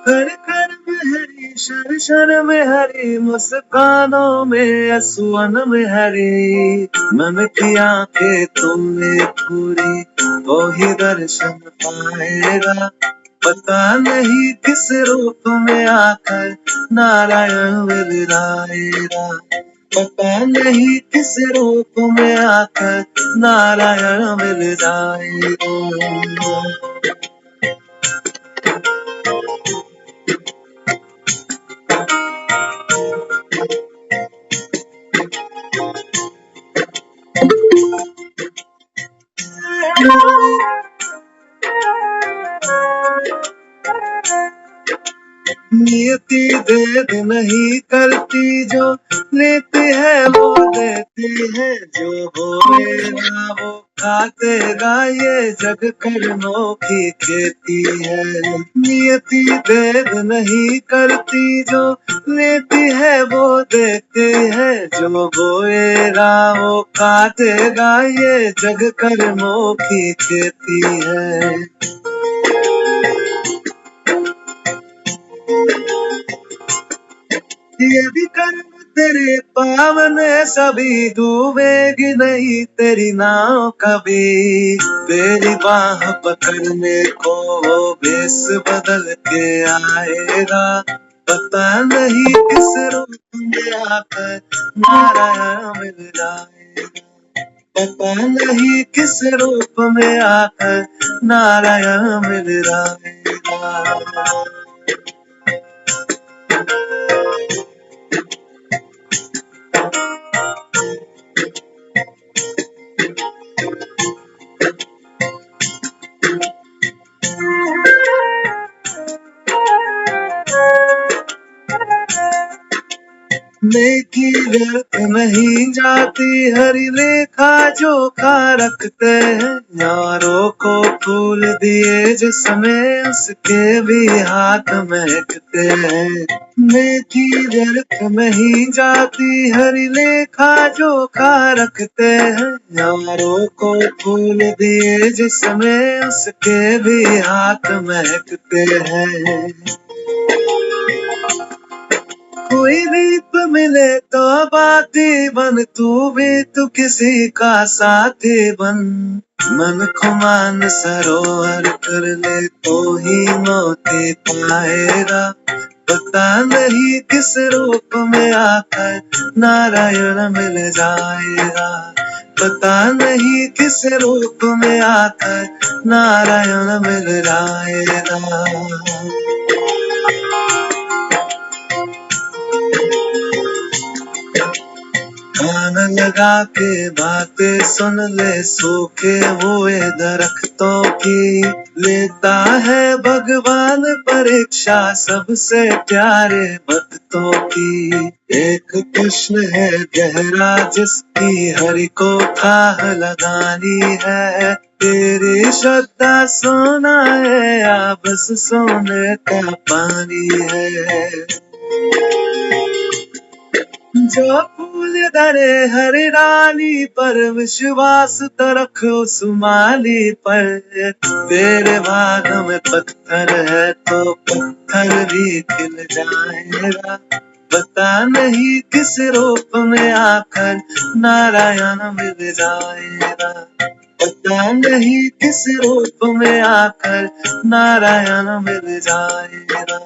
कर कर में हरी शर शर में हरी मुस्कानों में असुअन में हरी मन की आंखें तुमने पूरी तो ही दर्शन पाएगा पता नहीं किस रूप में आकर नारायण मिलराएगा पता नहीं किस रूप में आकर नारायण मिल जाएगा नियति भेद नहीं करती जो लेते हैं वो देते हैं जो बोएगा वो काटेगा ये जग कर्मों की खेती है नियति भेद नहीं करती जो लेती है वो देते हैं जो बोएगा वो काटेगा ये जग कर्मों की खेती है यदि कर्म तेरे पावन सभी डूबेगी नहीं तेरी नाव कभी तेरी बाह पकड़ने को वो भेष बदल के आएगा पता नहीं किस रूप में आकर नारायण मिल जाएगा पता नहीं किस रूप में आकर नारायण मिल जाएगा नेकी व्यर्थ नहीं जाती हरि लेखा जोखा रखते हैं यारों को फूल दिए जिसमें उसके भी हाथ महकते हैं नेकी व्यर्थ नहीं जाती हरि लेखा जोखा रखते हैं यारों को फूल दिए जिसमें उसके भी हाथ महकते हैं कोई दीप मिले तो बाती बन तू भी तू किसी का साथी बन मन को मान सरोवर कर ले तो ही मोती पाएगा पता नहीं किस रूप में आकर नारायण मिल जाएगा पता नहीं किस रूप में आकर नारायण मिल जाएगा कान लगा के बातें सुन ले सूखे हुए दरख्तों की लेता है भगवान परीक्षा सबसे प्यारे भक्तों की एक कृष्ण है गहरा जिसकी हरि को थाह लगानी है तेरी श्रद्धा सोना है या बस सोने का पानी है जो फूल धरे हरि रानी पर विश्वास तो रखो सुमाली पर तेरे भाग में पत्थर है तो पत्थर भी खिल जाएगा पता नहीं किस रूप में आकर नारायण मिल जाएगा पता नहीं किस रूप में आकर नारायण मिल जाएगा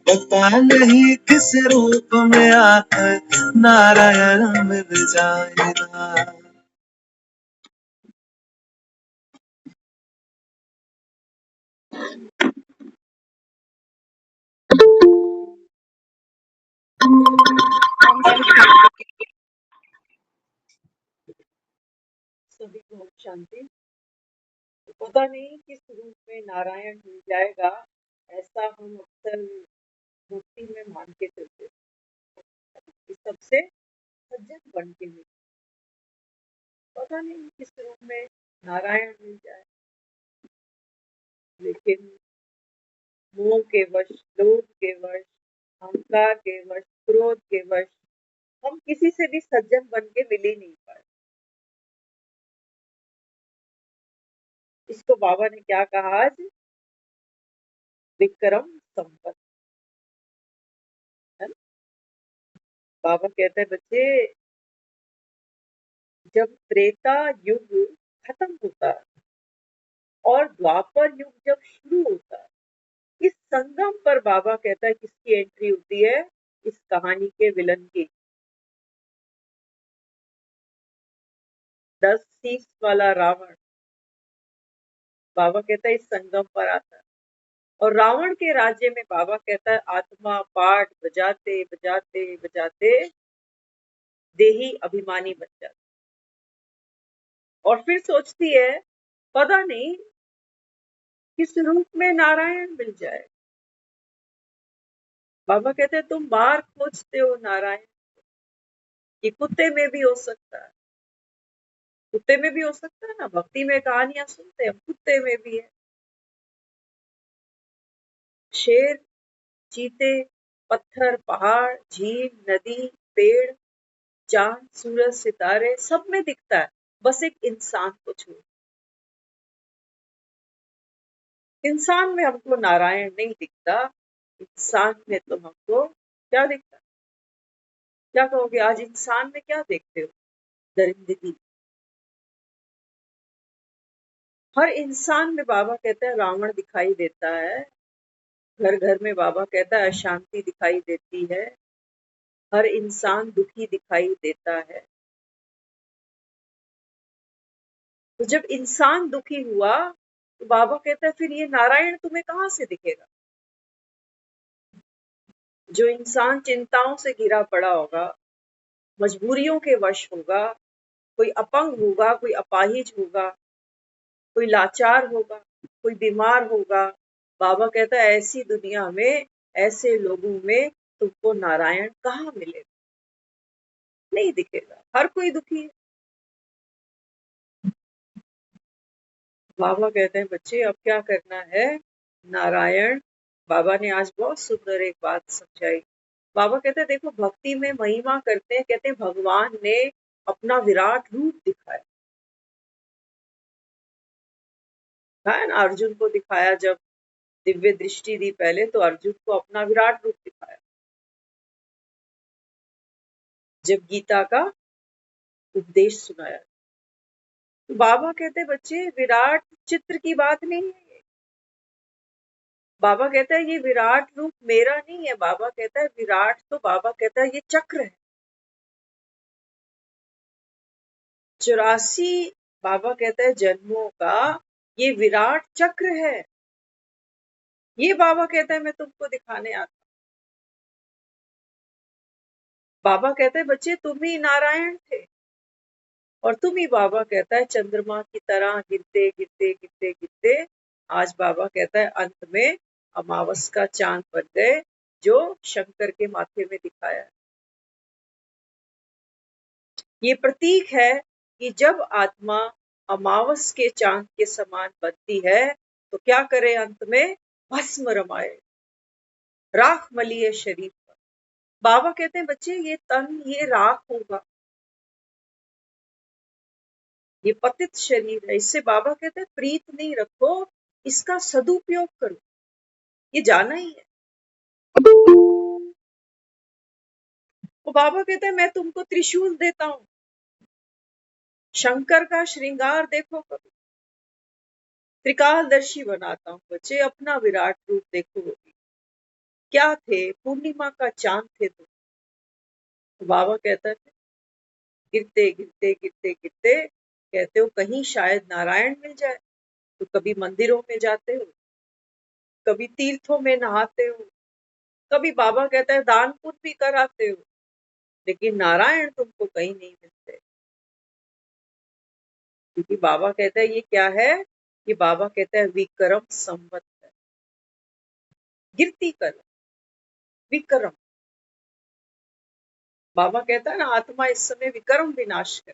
पता नहीं किस रूप में आकर नारायण मिल जाएगा सभी को ओम शांति। पता नहीं किस रूप में नारायण मिल जाएगा, ऐसा हम अक्सर भक्ति में मान के चलते हैं। सबसे सज्जन बन के मिले, पता नहीं किस रूप में नारायण मिल जाए, लेकिन मोह के वश, लोभ के वश, अहंकार के वश, क्रोध के वश हम किसी से भी सज्जन बन के मिल ही नहीं पाए। इसको बाबा ने क्या कहा आज? विक्रम संपत्ति। बाबा कहते हैं बच्चे, जब त्रेता युग खत्म होता है और द्वापर युग जब शुरू होता है, इस संगम पर बाबा कहता है किसकी एंट्री होती है? इस कहानी के विलन की। 10 शीश वाला रावण, बाबा कहता है इस संगम पर आता है। और रावण के राज्य में बाबा कहता है आत्मा पाठ बजाते बजाते बजाते देही अभिमानी बन जाती, और फिर सोचती है पता नहीं किस रूप में नारायण मिल जाए। बाबा कहते हैं तुम बाहर खोजते हो नारायण, ये कुत्ते में भी हो सकता है, कुत्ते में भी हो सकता है ना, भक्ति में कहानियां सुनते हैं, कुत्ते में भी है। शेर, चीते, पत्थर, पहाड़, झील, नदी, पेड़, चांद, सूरज, सितारे, सब में दिखता है, बस एक इंसान को छोड़। इंसान में हमको नारायण नहीं दिखता, इंसान में तो हमको क्या दिखता है? क्या कहोगे आज इंसान में क्या देखते हो? दरिंदगी। हर इंसान में बाबा कहता है रावण दिखाई देता है, घर घर में बाबा कहता है अशांति दिखाई देती है, हर इंसान दुखी दिखाई देता है। तो जब इंसान दुखी हुआ तो बाबा कहता है फिर ये नारायण तुम्हें कहाँ से दिखेगा? जो इंसान चिंताओं से घिरा पड़ा होगा, मजबूरियों के वश होगा, कोई अपंग होगा, कोई अपाहिज होगा, कोई लाचार होगा, कोई बीमार होगा, बाबा कहता है ऐसी दुनिया में, ऐसे लोगों में तुमको नारायण कहाँ मिलेगा? नहीं दिखेगा, हर कोई दुखी है। बाबा कहते हैं बच्चे अब क्या करना है? नारायण, बाबा ने आज बहुत सुंदर एक बात समझाई। बाबा कहते हैं देखो भक्ति में महिमा करते हैं, कहते हैं भगवान ने अपना विराट रूप दिखाया है ना, अर्जुन को दिखाया, जब दिव्य दृष्टि दी पहले तो अर्जुन को अपना विराट रूप दिखाया। जब गीता का उपदेश सुनाया तो बाबा कहते हैं बच्चे विराट चित्र की बात नहीं है ये। बाबा कहता है ये विराट रूप मेरा नहीं है, बाबा कहता है विराट तो बाबा कहता है ये चक्र है। 84 बाबा कहता है जन्मों का ये विराट चक्र है। ये बाबा कहता है मैं तुमको दिखाने आता। बाबा कहते हैं बच्चे तुम ही नारायण थे, और तुम ही बाबा कहता है चंद्रमा की तरह गिरते गिरते गिरते गिरते आज बाबा कहता है अंत में अमावस का चांद बन गए, जो शंकर के माथे में दिखाया है। ये प्रतीक है कि जब आत्मा अमावस के चांद के समान बनती है तो क्या करे अंत में? भस्म रमाए, राख मलिए शरीर पर। बाबा कहते हैं बच्चे ये तन ये राख होगा, ये पतित शरीर है, इससे बाबा कहते हैं प्रीत नहीं रखो, इसका सदुपयोग करो, ये जाना ही है। तो बाबा कहते हैं मैं तुमको त्रिशूल देता हूँ, शंकर का श्रृंगार देखो कभी, त्रिकालदर्शी बनाता हूँ बच्चे, अपना विराट रूप देखो। क्या थे? पूर्णिमा का चांद थे तुम। तो बाबा कहता है गिरते गिरते गिरते गिरते कहते हो कहीं शायद नारायण मिल जाए, तो कभी मंदिरों में जाते हो, कभी तीर्थों में नहाते हो, कभी बाबा कहता है दान पुण्य भी कराते हो, लेकिन नारायण तुमको कहीं नहीं मिलते। क्योंकि बाबा कहता है ये क्या है? कि बाबा कहता है विक्रम संवत है, गिरती कला विक्रम। बाबा कहता है ना आत्मा इस समय विक्रम विनाश करे,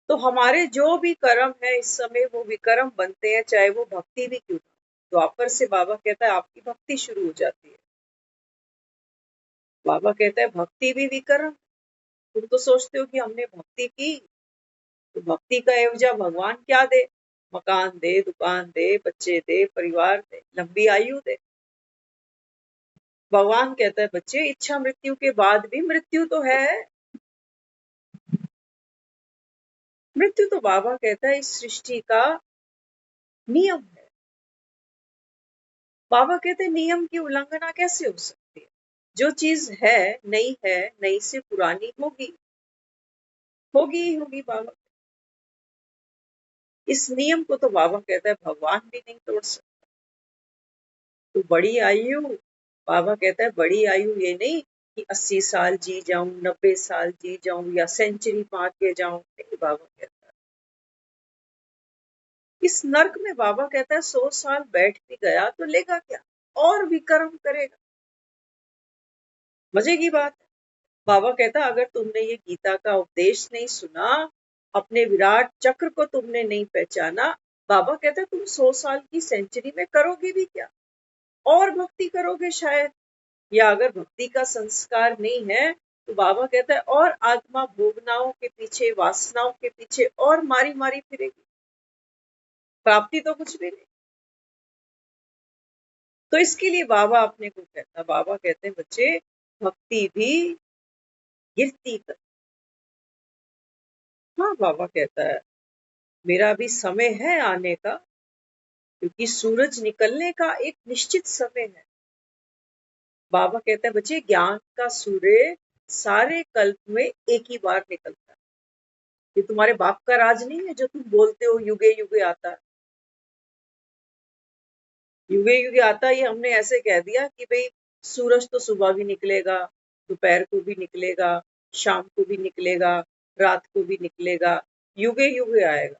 तो हमारे जो भी कर्म है इस समय वो विक्रम बनते हैं, चाहे वो भक्ति भी क्यों ना। द्वापर से बाबा कहता है आपकी भक्ति शुरू हो जाती है। बाबा कहता है भक्ति भी विक्रम। तुम तो सोचते हो कि हमने भक्ति की तो भक्ति का एवजा भगवान क्या दे? मकान दे, दुकान दे, बच्चे दे, परिवार दे, लंबी आयु दे। भगवान कहता है बच्चे इच्छा मृत्यु के बाद भी मृत्यु तो है। मृत्यु तो बाबा कहता है इस सृष्टि का नियम है। बाबा कहते हैं नियम की उल्लंघना कैसे हो सकती है? जो चीज है नई से पुरानी होगी, होगी ही होगी। बाबा इस नियम को तो बाबा कहता है भगवान भी नहीं तोड़ सकता। तो बड़ी आयु, बाबा कहता है बड़ी आयु ये नहीं कि 80 साल जी जाऊं, 90 साल जी जाऊं या सेंचुरी पा के जाऊं, नहीं। बाबा कहता है इस नर्क में, बाबा कहता है 100 साल बैठ भी गया तो लेगा क्या, और भी कर्म करेगा। मजे की बात है। बाबा कहता है अगर तुमने ये गीता का उपदेश नहीं सुना, अपने विराट चक्र को तुमने नहीं पहचाना, बाबा कहता है तुम 100 साल की सेंचुरी में करोगे भी क्या, और भक्ति करोगे शायद, या अगर भक्ति का संस्कार नहीं है तो बाबा कहता है और आत्मा भोगनाओं के पीछे, वासनाओं के पीछे और मारी मारी फिरेगी, प्राप्ति तो कुछ भी नहीं। तो इसके लिए बाबा अपने को कहता, बाबा कहते हैं बच्चे भक्ति भी गिरती कर। हाँ, बाबा कहता है मेरा भी समय है आने का, क्योंकि सूरज निकलने का एक निश्चित समय है। बाबा कहते हैं बच्चे ज्ञान का सूर्य सारे कल्प में एक ही बार निकलता है। ये तुम्हारे बाप का राज नहीं है जो तुम बोलते हो युगे युगे आता है। युगे युगे आता है ये हमने ऐसे कह दिया कि भाई सूरज तो सुबह भी निकलेगा, दोपहर को भी निकलेगा, शाम को भी निकलेगा, रात को भी निकलेगा, युगे युगे आएगा,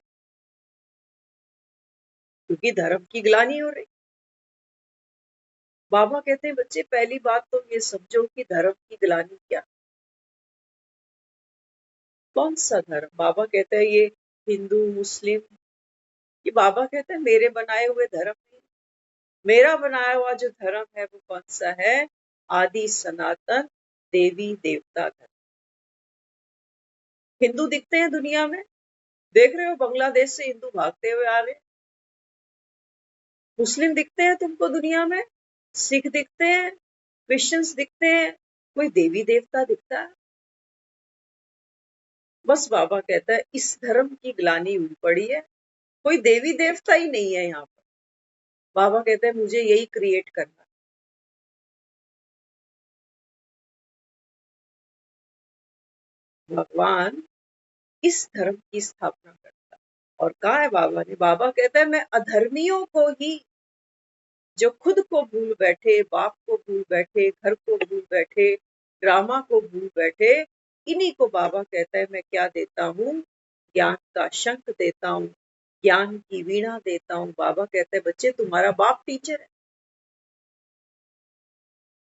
क्योंकि धर्म की ग्लानि हो रही। बाबा कहते हैं बच्चे पहली बात तो ये समझो कि धर्म की ग्लानि क्या, कौन सा धर्म। बाबा कहते हैं ये हिंदू मुस्लिम, ये बाबा कहते हैं मेरे बनाए हुए धर्म नहीं। मेरा बनाया हुआ जो धर्म है वो कौन सा है? आदि सनातन देवी देवता धर्म। हिंदू दिखते हैं दुनिया में, देख रहे हो बांग्लादेश से हिंदू भागते हुए आ रहे हैं। मुस्लिम दिखते हैं तुमको दुनिया में, सिख दिखते हैं, क्रिश्चियंस दिखते हैं, कोई देवी देवता दिखता है? बस बाबा कहता है इस धर्म की ग्लानि हुई पड़ी है, कोई देवी देवता ही नहीं है यहाँ पर। बाबा कहते हैं मुझे यही क्रिएट करना। भगवान इस धर्म की स्थापना करता है। और कहा है बाबा ने, बाबा कहता है मैं अधर्मियों को ही, जो खुद को भूल बैठे, बाप को भूल बैठे, घर को भूल बैठे, ड्रामा को भूल बैठे, इन्हीं को बाबा कहता है मैं क्या देता हूँ? ज्ञान का शंख देता हूँ, ज्ञान की वीणा देता हूँ। बाबा कहते हैं बच्चे तुम्हारा बाप टीचर है।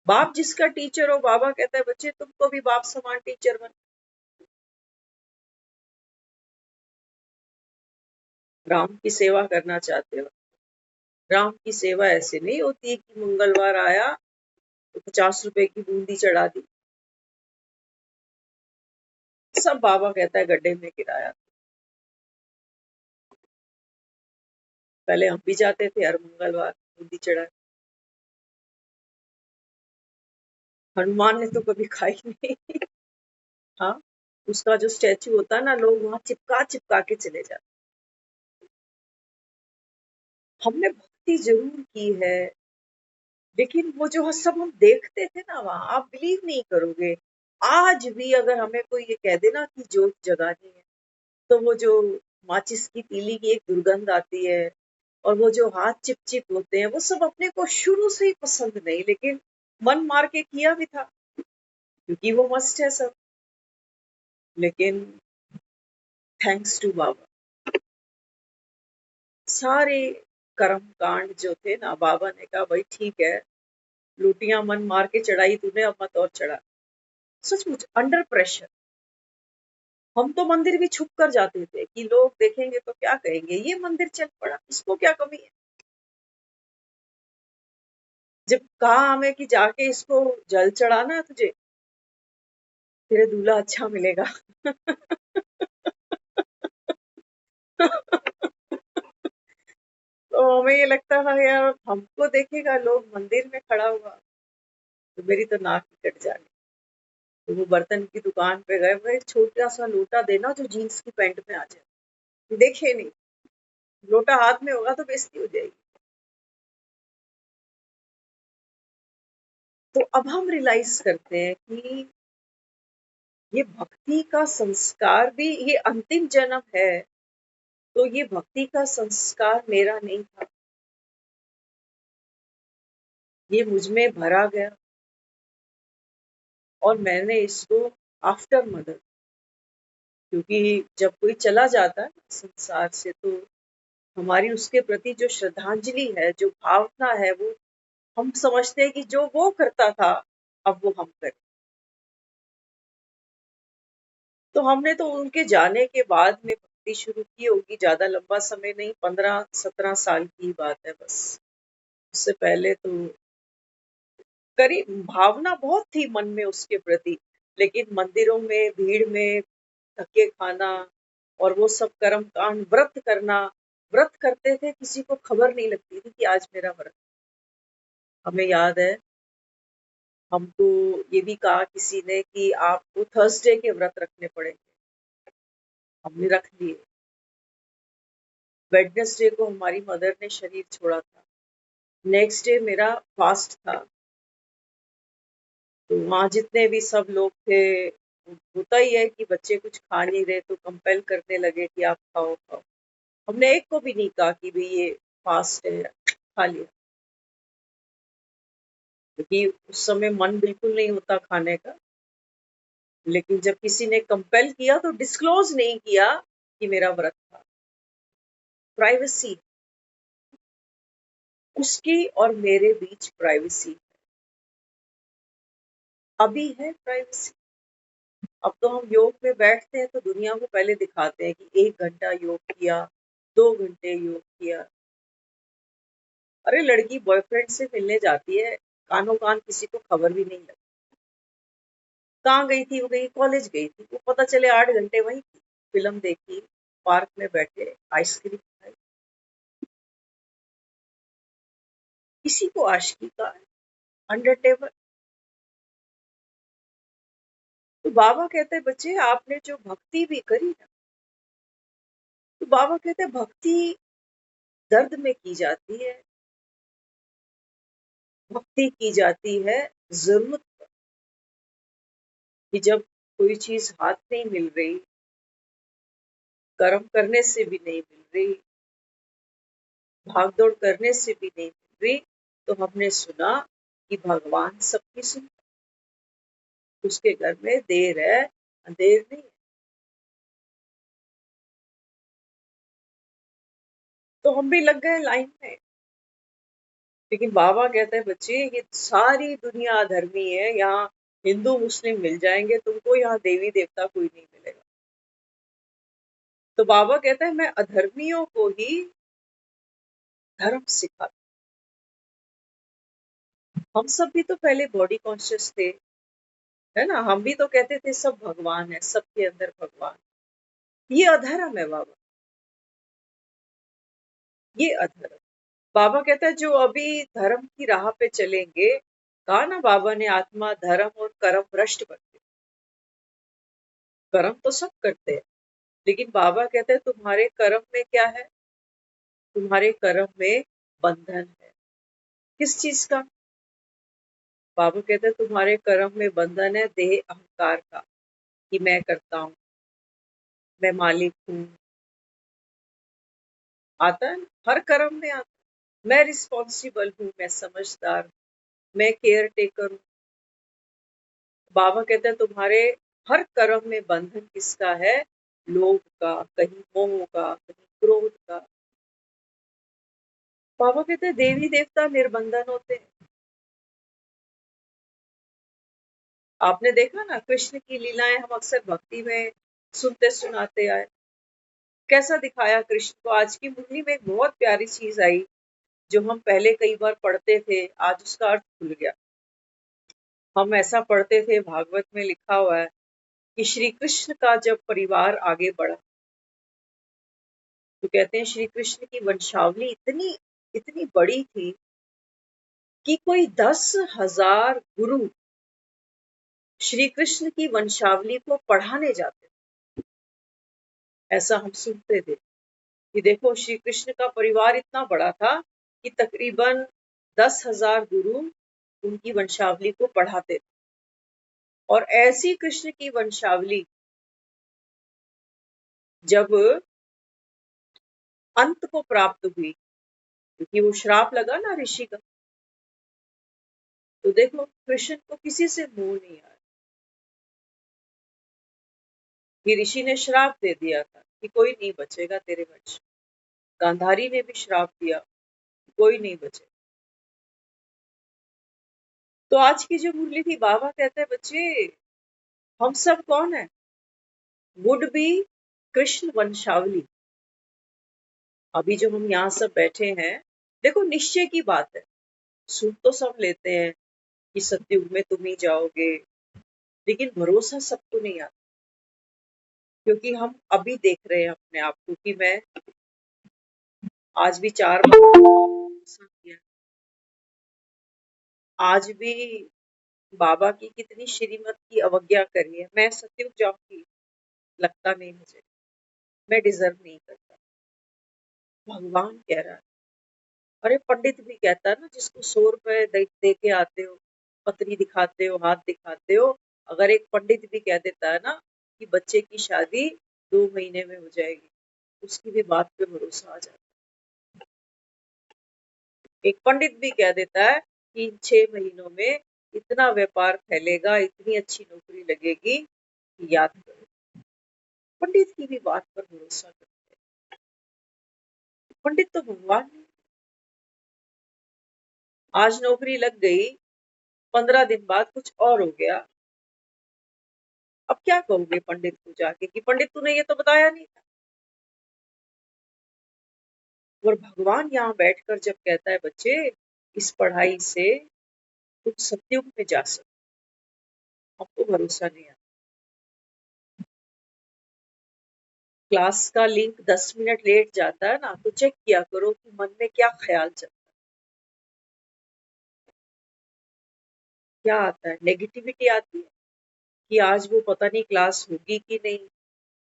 बाप जिसका टीचर हो, बाबा कहता है बच्चे तुमको भी बाप समान टीचर बन। राम की सेवा करना चाहते हो? राम की सेवा ऐसे नहीं होती है कि मंगलवार आया तो 50 रुपए की बूंदी चढ़ा दी। सब बाबा कहता है गड्ढे में गिराया। पहले हम भी जाते थे हर मंगलवार बूंदी चढ़ा। हनुमान ने तो कभी खाई नहीं। हाँ, उसका जो स्टैचू होता है ना, लोग वहां चिपका चिपका के चले जाते। हमने भक्ति जरूर की है, लेकिन वो जो सब हम देखते थे ना वहां, आप बिलीव नहीं करोगे, आज भी अगर हमें कोई ये कह दे ना कि जोत जगानी है, तो वो जो माचिस की तीली की एक दुर्गंध आती है और वो जो हाथ चिप चिप होते हैं, वो सब अपने को शुरू से ही पसंद नहीं, लेकिन मन मार के किया भी था क्योंकि वो मस्त है सब। लेकिन थैंक्स टू बाबा, सारे कर्म कांड जो थे ना, बाबा ने कहा भाई ठीक है, लूटियां मन मार के चढ़ाई तूने, अब मत और चढ़ा। सचमुच अंडर प्रेशर। हम तो मंदिर भी छुप कर जाते थे कि लोग देखेंगे तो क्या कहेंगे, ये मंदिर चल पड़ा, इसको क्या कमी है। जब कहा हमें कि जाके इसको जल चढ़ाना है तुझे, तेरे दूल्हा अच्छा मिलेगा। तो हमें ये लगता था यार हमको देखेगा लोग मंदिर में खड़ा हुआ, तो मेरी तो नाक ही कट जानी। तो वो बर्तन की दुकान पे गए, भाई एक छोटा सा लोटा देना जो जीन्स की पैंट में आ जाए। देखे नहीं, लोटा हाथ में होगा तो बेइज्जती हो जाएगी। तो अब हम रियलाइज करते हैं कि ये भक्ति का संस्कार भी, ये अंतिम जन्म है तो ये भक्ति का संस्कार मेरा नहीं था, ये मुझ में भरा गया और मैंने इसको आफ्टर मदर, क्योंकि जब कोई चला जाता है संसार से तो हमारी उसके प्रति जो श्रद्धांजलि है, जो भावना है, वो हम समझते हैं कि जो वो करता था अब वो हम करें। तो हमने तो उनके जाने के बाद में भक्ति शुरू की होगी, ज्यादा लंबा समय नहीं, 15-17 साल की बात है बस। उससे पहले तो करीब भावना बहुत थी मन में उसके प्रति, लेकिन मंदिरों में भीड़ में धक्के खाना और वो सब कर्म कांड, व्रत करना, व्रत करते थे किसी को खबर नहीं लगती थी कि आज मेरा व्रत। हमें याद है हमको ये भी कहा किसी ने कि आपको थर्सडे के व्रत रखने पड़ेंगे, हमने रख लिए। वेडनेसडे को हमारी मदर ने शरीर छोड़ा था, नेक्स्ट डे मेरा फास्ट था। तो वहाँ जितने भी सब लोग थे, होता ही है कि बच्चे कुछ खा नहीं रहे तो कंपेल करने लगे कि आप खाओ खाओ। हमने एक को भी नहीं कहा कि भाई ये फास्ट है, खा लिया, क्योंकि उस समय मन बिल्कुल नहीं होता खाने का। लेकिन जब किसी ने कंपेल किया तो डिस्क्लोज नहीं किया कि मेरा व्रत था। प्राइवेसी, उसकी और मेरे बीच प्राइवेसी अभी है प्राइवेसी। अब तो हम योग में बैठते हैं तो दुनिया को पहले दिखाते हैं कि 1 घंटा योग किया, 2 घंटे योग किया। अरे लड़की बॉयफ्रेंड से मिलने जाती है, कानो कान किसी को खबर भी नहीं लगती कहाँ गई थी। वो गई कॉलेज गई थी, वो पता चले 8 घंटे वहीं थी, फिल्म देखी, पार्क में बैठे, आइसक्रीम खाई। किसी को आशिकी का है, अंडर टेबल। तो बाबा कहते हैं बच्चे आपने जो भक्ति भी करी ना, तो बाबा कहते हैं भक्ति दर्द में की जाती है, भक्ति की जाती है जरूरत पर। कि जब कोई चीज हाथ नहीं मिल रही, कर्म करने से भी नहीं मिल रही, भागदौड़ करने से भी नहीं मिल रही, तो हमने सुना कि भगवान सबकी सुनता, उसके घर में देर है अंधेर नहीं। तो हम भी लग गए लाइन में। लेकिन बाबा कहते हैं बच्चे ये सारी दुनिया अधर्मी है, यहाँ हिंदू मुस्लिम मिल जाएंगे तुमको, यहाँ देवी देवता कोई नहीं मिलेगा। तो बाबा कहते हैं मैं अधर्मियों को ही धर्म सिखाता। हम सब भी तो पहले बॉडी कॉन्शियस थे, है ना, हम भी तो कहते थे सब भगवान है, सबके अंदर भगवान। ये अधर्म है बाबा, ये अधर्म। बाबा कहता है जो अभी धर्म की राह पे चलेंगे, कहा ना बाबा ने आत्मा धर्म और कर्म भ्रष्ट बनते। कर्म तो सब करते हैं, लेकिन बाबा कहते हैं तुम्हारे कर्म में क्या है, तुम्हारे कर्म में बंधन है। किस चीज का? बाबा कहते हैं तुम्हारे कर्म में बंधन है देह अहंकार का, कि मैं करता हूँ, मैं मालिक हूँ। आता है ना? हर कर्म में आता है। मैं रिस्पॉन्सिबल हूँ, मैं समझदार हूँ, मैं केयर टेकर हूँ। बाबा कहते हैं तुम्हारे हर कर्म में बंधन किसका है? लोभ का, कहीं मोह का, कहीं क्रोध का। बाबा कहते हैं देवी देवता निर्बंधन होते हैं। आपने देखा ना कृष्ण की लीलाएं हम अक्सर भक्ति में सुनते सुनाते आए। कैसा दिखाया कृष्ण को। आज की मुरली में एक बहुत प्यारी चीज आई, जो हम पहले कई बार पढ़ते थे, आज उसका अर्थ खुल गया। हम ऐसा पढ़ते थे, भागवत में लिखा हुआ है कि श्री कृष्ण का जब परिवार आगे बढ़ा, तो कहते हैं श्री कृष्ण की वंशावली इतनी इतनी बड़ी थी कि कोई 10,000 गुरु श्री कृष्ण की वंशावली को पढ़ाने जाते। ऐसा हम सुनते थे कि देखो श्री कृष्ण का परिवार इतना बड़ा था कि तकरीबन 10,000 गुरु उनकी वंशावली को पढ़ाते थे। और ऐसी कृष्ण की वंशावली जब अंत को प्राप्त हुई, क्योंकि वो श्राप लगा ना ऋषि का, तो देखो कृष्ण को किसी से मोह नहीं आया कि ऋषि ने श्राप दे दिया था कि कोई नहीं बचेगा तेरे वंश। गांधारी ने भी श्राप दिया, कोई नहीं बचे। तो आज की जो मुरली थी, बाबा कहते हैं बच्चे हम सब कौन है, वुड बी कृष्ण वंशावली। अभी जो हम यहाँ सब बैठे हैं, देखो निश्चय की बात है, सुन तो सब लेते हैं कि सत्युग में तुम ही जाओगे, लेकिन भरोसा सबको नहीं आता। क्योंकि हम अभी देख रहे हैं अपने आप को कि मैं आज भी 4 भरोसा किया, आज भी बाबा की कितनी श्रीमत की अवज्ञा करी है। मैं सत्युग जाऊंगी, लगता नहीं मुझे, मैं डिजर्व नहीं करता। भगवान कह रहा है। अरे पंडित भी कहता है ना, जिसको 100 रुपए दे के आते हो, पत्री दिखाते हो, हाथ दिखाते हो, अगर एक पंडित भी कह देता है ना कि बच्चे की शादी 2 महीने में हो जाएगी, उसकी भी बात पे भरोसा आ जाता है। एक पंडित भी कह देता है कि 6 महीनों में इतना व्यापार फैलेगा, इतनी अच्छी नौकरी लगेगी, याद करो। पंडित की भी बात पर भरोसा करते हैं। पंडित तो भगवान नहीं। आज नौकरी लग गई, 15 दिन बाद कुछ और हो गया, अब क्या कहोगे पंडित को जाके कि पंडित तूने ये तो बताया नहीं था। और भगवान यहाँ बैठकर जब कहता है बच्चे इस पढ़ाई से तुम सत्युग में जा सकते, हमको भरोसा नहीं आता। क्लास का लिंक 10 मिनट लेट जाता है ना, तो चेक किया करो कि मन में क्या ख्याल चलता है, क्या आता है। नेगेटिविटी आती है कि आज वो पता नहीं क्लास होगी कि नहीं,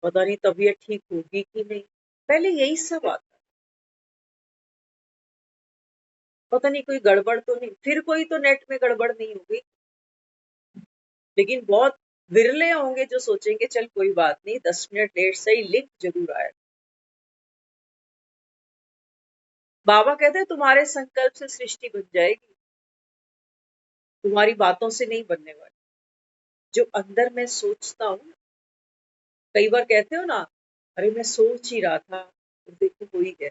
पता नहीं तबीयत ठीक होगी कि नहीं, पहले यही सब आता है। पता नहीं कोई गड़बड़ तो नहीं, फिर कोई तो नेट में गड़बड़ नहीं होगी। लेकिन बहुत विरले होंगे जो सोचेंगे चल कोई बात नहीं, 10 मिनट लेट सही, लिंक जरूर आएगा। बाबा कहते हैं तुम्हारे संकल्प से सृष्टि बन जाएगी, तुम्हारी बातों से नहीं बनने वाली। जो अंदर मैं सोचता हूँ, कई बार कहते हो ना, अरे मैं सोच ही रहा था और देखो हो ही गया।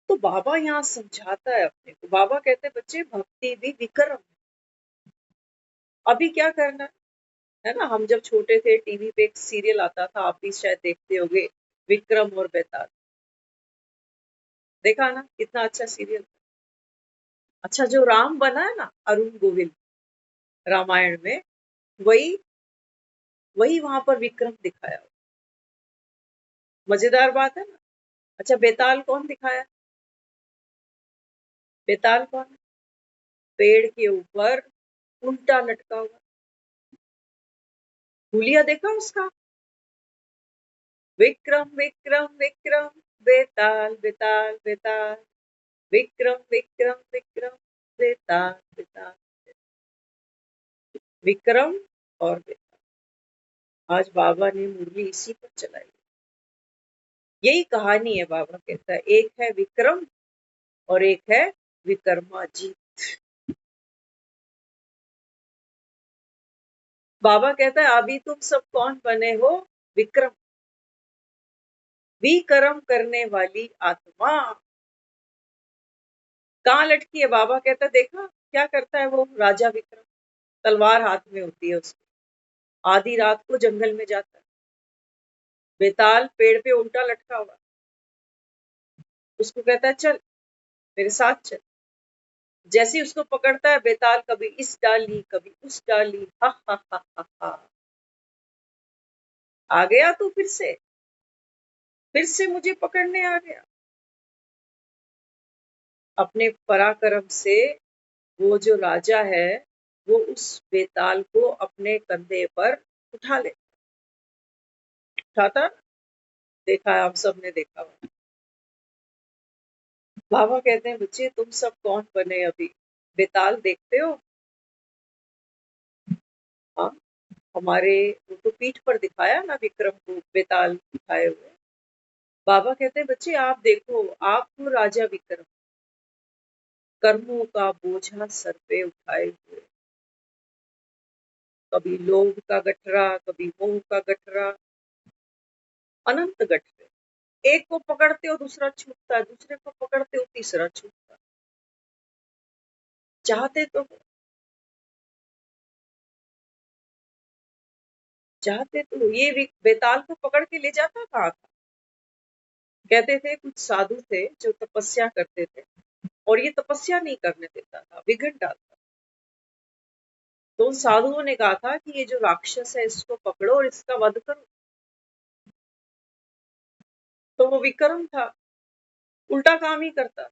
तो बाबा यहाँ समझाता है अपने को। बाबा कहते हैं बच्चे भक्ति भी विक्रम है। अभी क्या करना है ना, हम जब छोटे थे टीवी पे एक सीरियल आता था, आप भी शायद देखते होगे, विक्रम और बेताल। देखा ना, कितना अच्छा सीरियल। अच्छा जो राम बना है ना, अरुण गोविल, रामायण में, वही वही वहां पर विक्रम दिखाया। मजेदार बात है ना। अच्छा बेताल कौन दिखाया, बेताल कौन है? पेड़ के ऊपर उल्टा लटका हुआ, हुलिया देखा उसका, विक्रम विक्रम विक्रम, बेताल बेताल बेताल, विक्रम विक्रम विक्रम, बेताल बेताल, विक्रम और बेताल। आज बाबा ने मुरली इसी पर चलाई। यही कहानी है। बाबा कहता है एक है विक्रम और एक है विक्रमाजीत। बाबा कहता है अभी तुम सब कौन बने हो, विक्रम, विक्रम करने वाली आत्मा। कहाँ लटकी है, बाबा कहता है देखा क्या करता है वो राजा विक्रम, तलवार हाथ में होती है उसकी, आधी रात को जंगल में जाता है, बेताल पेड़ पे उल्टा लटका हुआ, उसको कहता है चल मेरे साथ चल। जैसे ही उसको पकड़ता है, बेताल कभी इस डाली कभी उस डाली, हा हा हा हा हा, आ गया तू फिर से मुझे पकड़ने आ गया। अपने पराक्रम से वो जो राजा है वो उस बेताल को अपने कंधे पर उठा ले, उठाता। देखा है, हम सब ने देखा हुआ। बाबा कहते हैं बच्चे तुम सब कौन बने अभी, बेताल देखते हो? हाँ, हमारे वो तो पीठ पर दिखाया ना विक्रम को बेताल उठाए हुए। बाबा कहते हैं बच्चे आप देखो, आप हो राजा विक्रम, कर्मों का बोझा सर पे उठाए हुए, कभी लोभ का गठरा, कभी मोह का गठरा, अनंत गठरे। एक को पकड़ते हो दूसरा छूटता है, दूसरे को पकड़ते हो तीसरा छूटता है। चाहते तो ये भी बेताल को पकड़ के ले जाता कहाँ था। कहते थे कुछ साधु थे जो तपस्या करते थे और ये तपस्या नहीं करने देता था, विघ्न डालता। तो उन साधुओं ने कहा था कि ये जो राक्षस है इसको पकड़ो और इसका वध करो। तो वो विक्रम था, उल्टा काम ही करता।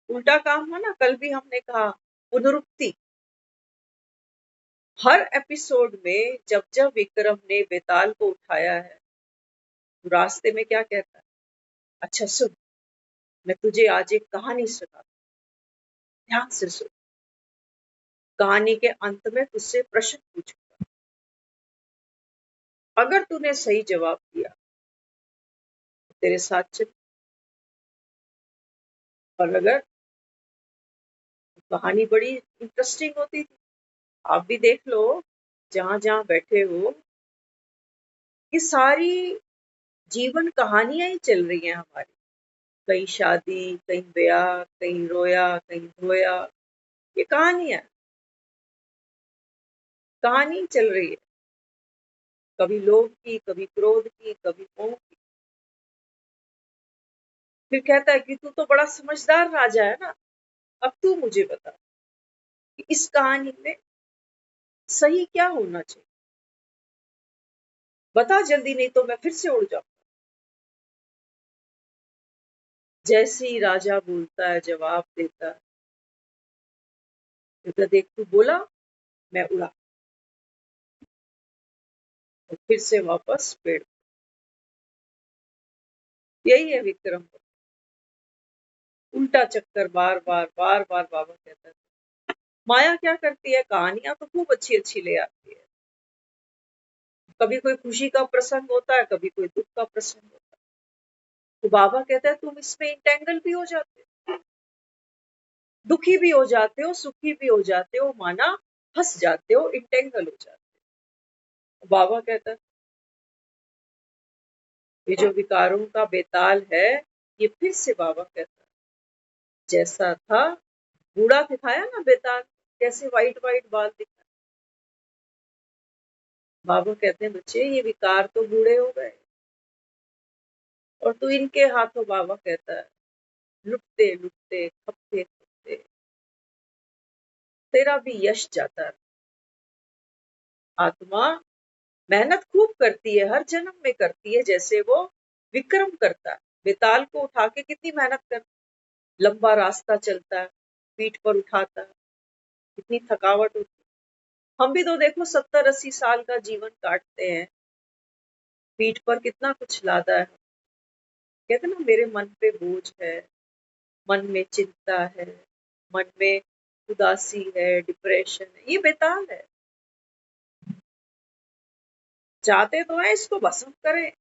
उल्टा काम हुआ ना, कल भी हमने कहा पुनरुक्ति। हर एपिसोड में जब जब विक्रम ने बेताल को उठाया है तो रास्ते में क्या कहता है, अच्छा सुन, मैं तुझे आज एक कहानी सुनाता, ध्यान से सुन। कहानी के अंत में तुझसे प्रश्न पूछूंगा, अगर तूने सही जवाब दिया तो तेरे साथ चल, और अगर, कहानी बड़ी इंटरेस्टिंग होती थी। आप भी देख लो, जहां जहां बैठे हो, ये सारी जीवन कहानियां ही चल रही हैं हमारी। कहीं शादी, कहीं ब्याह, कहीं रोया, कहीं धोया, ये कहानियां, कहानी चल रही है। कभी लोभ की, कभी क्रोध की, कभी मोह की। फिर कहता है कि तू तो बड़ा समझदार राजा है ना, अब तू मुझे बता कि इस कहानी में सही क्या होना चाहिए, बता जल्दी नहीं तो मैं फिर से उड़ जाऊं। जैसे ही राजा बोलता है, जवाब देता है, तो देख तू बोला, मैं उड़ा, और फिर से वापस पेड़। यही है विक्रम, उल्टा चक्कर बार बार बार बार। बाबा कहता है माया क्या करती है, कहानियां तो खूब अच्छी अच्छी ले आती है। कभी कोई खुशी का प्रसंग होता है, कभी कोई दुख का प्रसंग होता है, तो बाबा कहता है तुम इसमें इंटेंगल भी हो जाते हो, दुखी भी हो जाते हो, सुखी भी हो जाते हो, माना हंस जाते हो, इंटेंगल हो जाते हो। बाबा कहता है ये जो विकारों का बेताल है, ये फिर से, बाबा कहता है जैसा था, बूढ़ा दिखाया ना बेताल, कैसे वाइट वाइट बाल दिखाए। बाबा कहते हैं बच्चे ये विकार तो बूढ़े हो गए और तू इनके हाथों, बाबा कहता है, लुटते लुटते, खपते खपते तेरा भी यश जाता है। आत्मा मेहनत खूब करती है, हर जन्म में करती है, जैसे वो विक्रम करता है। बेताल को उठा के कितनी मेहनत करता है, लंबा रास्ता चलता है, पीठ पर उठाता है, कितनी थकावट होती है। हम भी तो देखो 70-80 साल का जीवन काटते हैं, पीठ पर कितना कुछ लादा है। कहते ना मेरे मन पे बोझ है, मन में चिंता है, मन में उदासी है, डिप्रेशन है, ये बेताल है। चाहते तो है इसको भस्म करें,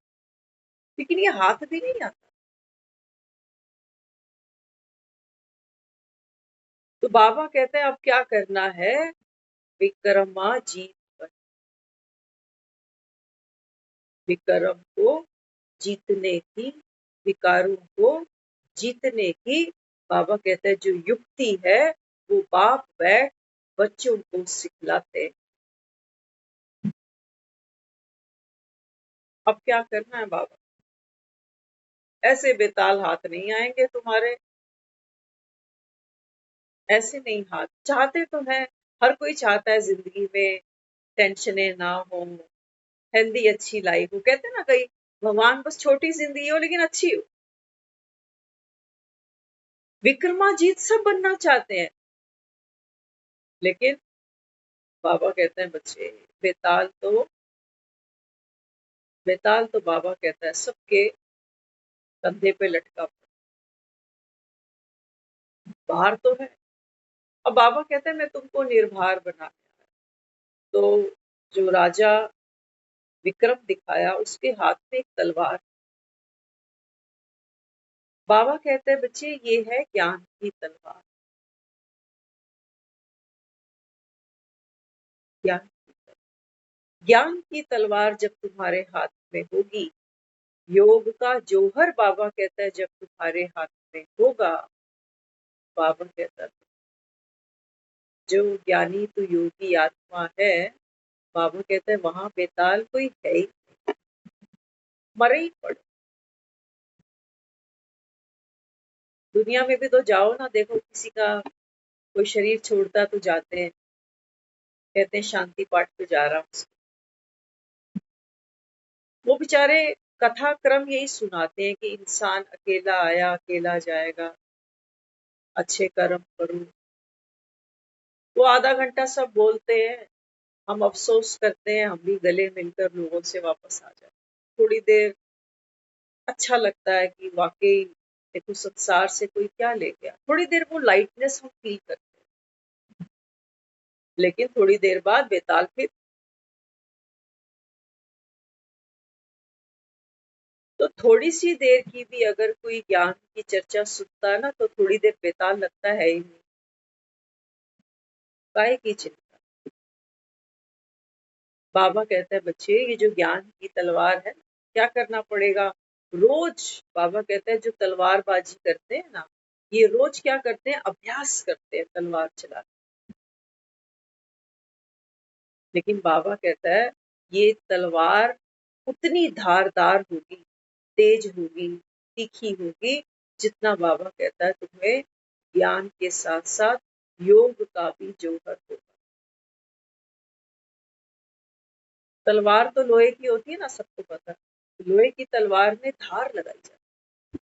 लेकिन ये हाथ भी नहीं आता। तो बाबा कहते हैं अब क्या करना है, विक्रमा जीत पर, विक्रम को जीतने की, विकारों को जीतने की, बाबा कहते हैं जो युक्ति है वो बाप बैठ बच्चों को सिखलाते। अब क्या करना है बाबा, ऐसे बेताल हाथ नहीं आएंगे तुम्हारे, ऐसे नहीं हाथ। चाहते तो है, हर कोई चाहता है जिंदगी में टेंशनें ना हो, हेल्दी अच्छी लाइफ हो। कहते हैं ना कई, भगवान बस छोटी जिंदगी हो लेकिन अच्छी हो। विक्रमाजीत सब बनना चाहते हैं, लेकिन बाबा कहते हैं बच्चे बेताल तो बाबा कहता है सबके कंधे पे लटका बाहर तो है। अब बाबा कहते हैं मैं तुमको निर्भर बना, तो जो राजा विक्रम दिखाया उसके हाथ में एक तलवार। बाबा कहते हैं बच्चे ये है ज्ञान की तलवार। ज्ञान ज्ञान की तलवार जब तुम्हारे हाथ में होगी, योग का जौहर बाबा कहता है जब तुम्हारे हाथ में होगा, बाबा कहता है जो ज्ञानी तो योगी आत्मा है, बाबा कहते हैं वहां बेताल कोई है ही, मरे ही पड़े। दुनिया में भी तो जाओ ना, देखो किसी का कोई शरीर छोड़ता तो जाते हैं, कहते हैं शांति पाठ पे जा रहा हूँ, वो बेचारे कथा क्रम यही सुनाते हैं कि इंसान अकेला आया अकेला जाएगा, अच्छे कर्म करो। वो आधा घंटा सब बोलते हैं, हम अफसोस करते हैं, हम भी गले मिलकर लोगों से वापस आ जाए। थोड़ी देर अच्छा लगता है कि वाकई देखो संसार से कोई क्या ले गया, थोड़ी देर वो लाइटनेस हम फील करते हैं, लेकिन थोड़ी देर बाद बेताल फिर। तो थोड़ी सी देर की भी अगर कोई ज्ञान की चर्चा सुनता है ना, तो थोड़ी देर बेताल लगता है ही नहीं, काहे की चिंता। बाबा कहता है बच्चे ये जो ज्ञान की तलवार है, क्या करना पड़ेगा रोज। बाबा कहता है जो तलवारबाजी करते हैं ना, ये रोज क्या करते हैं, अभ्यास करते हैं तलवार चलाने। लेकिन बाबा कहता है ये तलवार उतनी धारदार होगी, तेज होगी, तीखी होगी, जितना बाबा कहता है तुम्हें ज्ञान के साथ साथ योग का भी जौहर होगा। तलवार तो लोहे की होती है ना, सबको पता है, लोहे की तलवार में धार लगाई जाती है।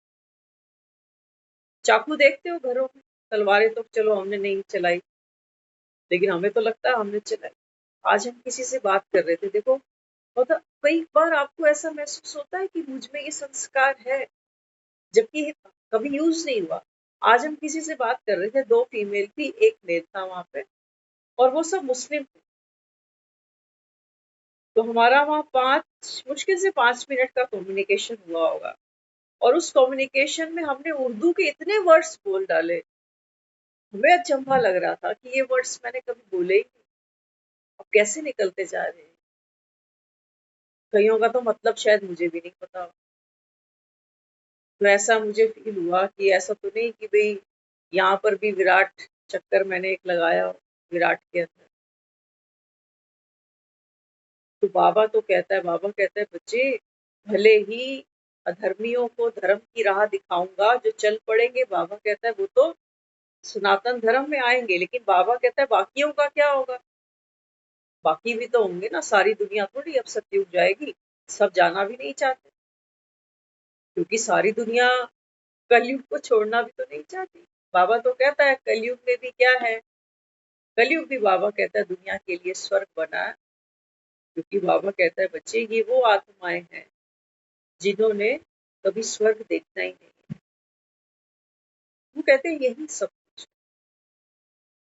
चाकू देखते हो घरों में, तलवारें तो चलो हमने नहीं चलाई, लेकिन हमें तो लगता है हमने चलाई। आज हम किसी से बात कर रहे थे, देखो मतलब कई बार आपको ऐसा महसूस होता है कि मुझ में ये संस्कार है, जबकि कभी यूज नहीं हुआ। आज हम किसी से बात कर रहे थे, दो फीमेल थी एक मेल था वहां पे, और वो सब मुस्लिम थे। तो हमारा वहाँ मुश्किल से 5 मिनट का कम्युनिकेशन हुआ होगा, और उस कम्युनिकेशन में हमने उर्दू के इतने वर्ड्स बोल डाले, हमें अचंभा लग रहा था कि ये वर्ड्स मैंने कभी बोले ही नहीं, अब कैसे निकलते जा रहे हैं। कईयों का तो मतलब शायद मुझे भी नहीं पता। तो ऐसा मुझे फील हुआ कि ऐसा तो नहीं कि भाई यहाँ पर भी विराट चक्कर मैंने एक लगाया विराट के अंदर। तो बाबा तो कहता है, बाबा कहता है बच्चे भले ही अधर्मियों को धर्म की राह दिखाऊंगा, जो चल पड़ेंगे बाबा कहता है वो तो सनातन धर्म में आएंगे, लेकिन बाबा कहता है बाकियों का क्या होगा। बाकी भी तो होंगे ना, सारी दुनिया थोड़ी अब सतयुग जाएगी, सब जाना भी नहीं चाहते, क्योंकि सारी दुनिया कलयुग को छोड़ना भी तो नहीं चाहती। बाबा तो कहता है कलयुग में भी क्या है, कलयुग भी बाबा कहता है दुनिया के लिए स्वर्ग बना है, क्योंकि बाबा कहता है बच्चे ये वो आत्माएं हैं जिन्होंने कभी स्वर्ग देखना ही नहीं। वो कहते हैं यही सब कुछ,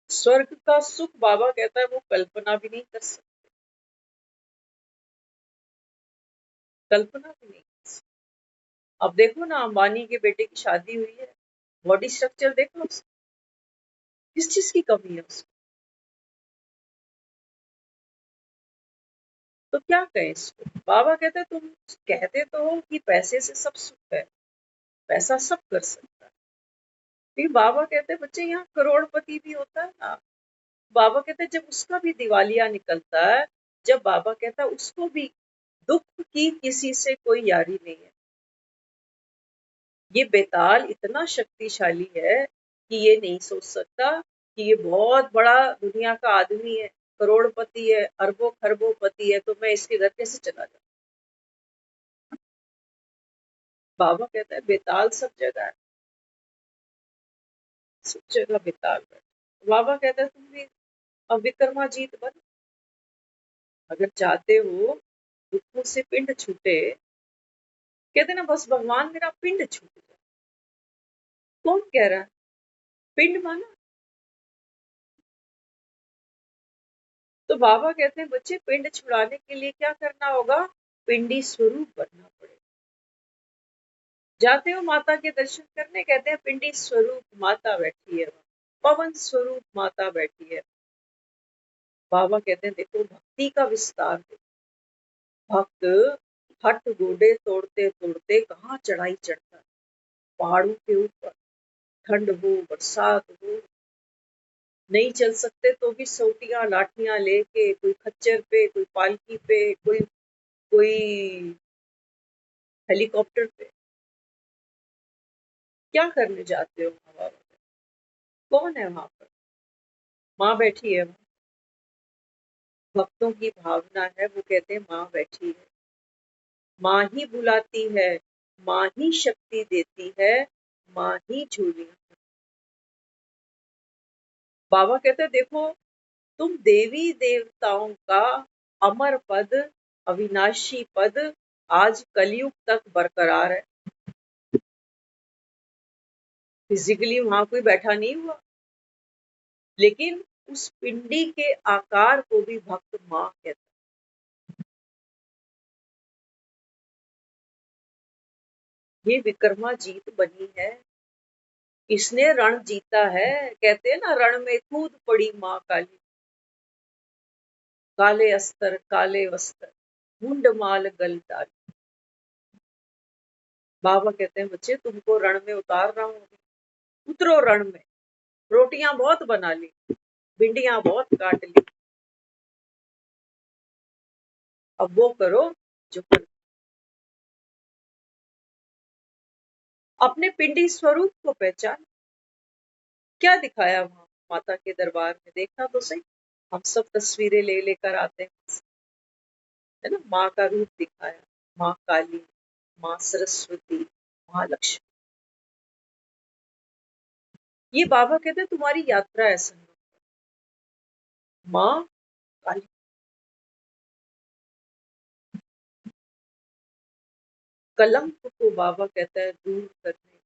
स्वर्ग का सुख बाबा कहता है वो कल्पना भी नहीं कर सकते, कल्पना भी नहीं कर सकते। अब देखो ना अंबानी के बेटे की शादी हुई है, बॉडी स्ट्रक्चर देखो उसका, किस चीज की कमी है उसको, तो क्या कहें इसको। बाबा कहते हैं तुम कहते तो हो कि पैसे से सब सुख है, पैसा सब कर सकता है, लेकिन बाबा कहते हैं बच्चे यहाँ करोड़पति भी होता है ना। बाबा कहते हैं जब उसका भी दिवालिया निकलता है, जब बाबा कहता है उसको भी दुख की किसी से कोई यारी नहीं है। ये बेताल इतना शक्तिशाली है कि ये नहीं सोच सकता कि ये बहुत बड़ा दुनिया का आदमी है, करोड़पति है, अरबों खरबों पति है, तो मैं इसके घर कैसे चला जाऊं। बाबा कहता है बेताल सब जगह है, सब जगह बेताल बैठे। बाबा कहता है तुम भी अब विक्रमाजीत बन, अगर चाहते हो दुखों से पिंड छूटे। कहते ना बस भगवान मेरा पिंड छूट जाए। कौन कह रहा है? पिंड माना। तो बाबा कहते हैं बच्चे पिंड छुड़ाने के लिए क्या करना होगा? पिंडी स्वरूप बनना पड़ेगा। जाते हो माता के दर्शन करने, कहते हैं पिंडी स्वरूप माता बैठी है, पवन स्वरूप माता बैठी है। बाबा कहते हैं देखो भक्ति का विस्तार देखो। भक्त हट गोडे तोड़ते तोड़ते कहाँ चढ़ाई चढ़ता है, पहाड़ों के ऊपर। ठंड हो बरसात हो, नहीं चल सकते तो भी सोटियां लाठियां लेके, कोई खच्चर पे, कोई पालकी पे, कोई कोई हेलीकॉप्टर पे। क्या करने जाते हो माँ बाबा? कौन है वहां पर? माँ बैठी है। भक्तों की भावना है, वो कहते हैं माँ बैठी है। माँ ही बुलाती है, माँ ही शक्ति देती है, माँ ही झूलियां। बाबा कहते हैं देखो तुम देवी देवताओं का अमर पद, अविनाशी पद आज कलयुग तक बरकरार है। फिजिकली वहां कोई बैठा नहीं हुआ, लेकिन उस पिंडी के आकार को भी भक्त माँ कहता है। ये विक्रमाजीत बनी है, इसने रण जीता है। कहते हैं ना रण में कूद पड़ी माँ काली, काले अस्तर काले वस्त्र, मुंड माल गल डाली। बाबा कहते हैं बच्चे तुमको रण में उतार रहा हूँ, उतरो रण में। रोटियां बहुत बना ली, भिंडियां बहुत काट ली, अब वो करो जो कर। अपने पिंडी स्वरूप को पहचान। क्या दिखाया वहां माता के दरबार में? देखना तो सही। हम सब तस्वीरें ले लेकर आते हैं, है ना। माँ का रूप दिखाया, माँ काली, माँ सरस्वती, माँ लक्ष्मी। ये बाबा कहते हैं तुम्हारी यात्रा है संगम। माँ काली, कलंक को बाबा कहता है दूर करने।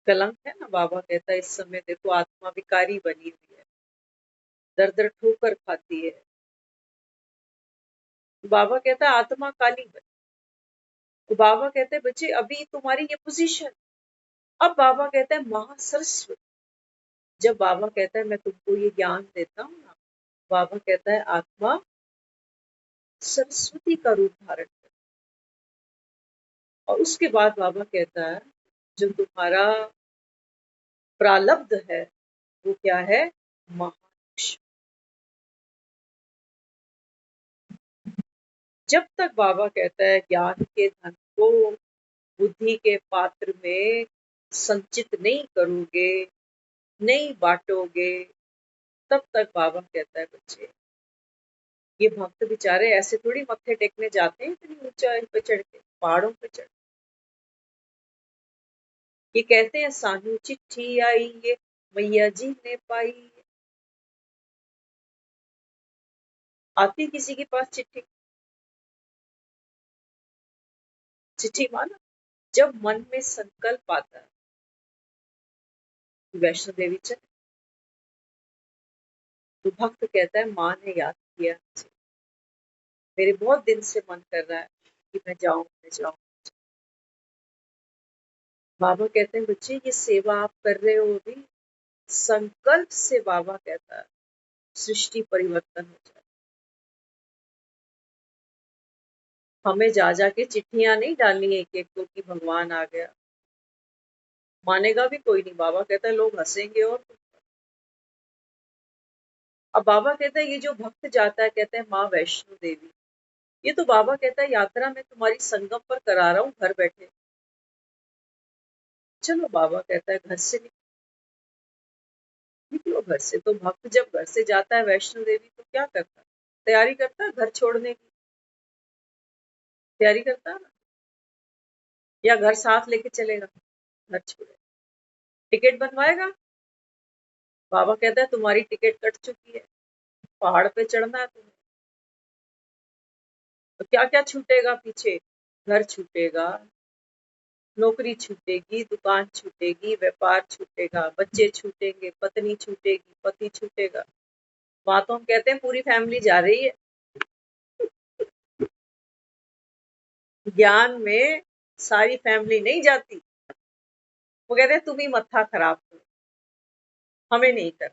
कलंक है ना, बाबा कहता है इस समय देखो आत्मा विकारी बनी हुई है, दर दर ठोकर खाती है। बाबा कहता है आत्मा काली बनी। तो बाबा कहते हैं बच्चे अभी तुम्हारी ये पोजीशन। अब बाबा कहता है महासरस्वती। जब बाबा कहता है मैं तुमको ये ज्ञान देता हूँ ना, बाबा कहता है आत्मा सरस्वती का रूप धारण कर। और उसके बाद बाबा कहता है जो तुम्हारा प्रालब्ध है वो क्या है? महालक्ष्मी। जब तक बाबा कहता है ज्ञान के धन को बुद्धि के पात्र में संचित नहीं करोगे, नहीं बांटोगे, तब तक बाबा कहता है बच्चे ये भक्त बेचारे ऐसे थोड़ी मत्थे टेकने जाते हैं इतनी ऊंचाई पे चढ़ के, पहाड़ों पे चढ़। ये कहते हैं सानू चिट्ठी आई ये मैया जी ने पाई। आती किसी के पास चिट्ठी? चिट्ठी माना जब मन में संकल्प आता है कि वैष्णो देवी चले, तो भक्त कहता है माँ ने याद किया मुझे, मेरे बहुत दिन से मन कर रहा है कि मैं जाऊं मैं जाऊं। बाबा कहते हैं बच्चे ये सेवा आप कर रहे हो अभी, संकल्प से बाबा कहता है सृष्टि परिवर्तन हो जाए। हमें जा जाके चिट्ठियां नहीं डालनी है एक एक को कि भगवान आ गया। मानेगा भी कोई नहीं। बाबा कहता है लोग हंसेंगे। और अब बाबा कहता है ये जो भक्त जाता है, कहता है माँ वैष्णो देवी, ये तो बाबा कहता है यात्रा में तुम्हारी संगम पर करा रहा हूँ घर बैठे। चलो बाबा कहता है घर से निकलो घर से। तो भक्त जब घर से जाता है वैष्णो देवी तो क्या करता है? तैयारी करता है घर छोड़ने की, तैयारी करता है ना, या घर साथ लेके चलेगा? घर छोड़ेगा। टिकट बनवाएगा, बाबा कहता है तुम्हारी टिकट कट चुकी है, पहाड़ पे चढ़ना है तुम्हें। तो क्या क्या छूटेगा पीछे? घर छूटेगा, नौकरी छूटेगी, दुकान छूटेगी, व्यापार छूटेगा, बच्चे छूटेंगे, पत्नी छूटेगी, पति छूटेगा। वहां तो हम कहते हैं पूरी फैमिली जा रही है। ज्ञान में सारी फैमिली नहीं जाती। वो कहते हैं तुम ही मत्था खराब करो, हमें नहीं कर।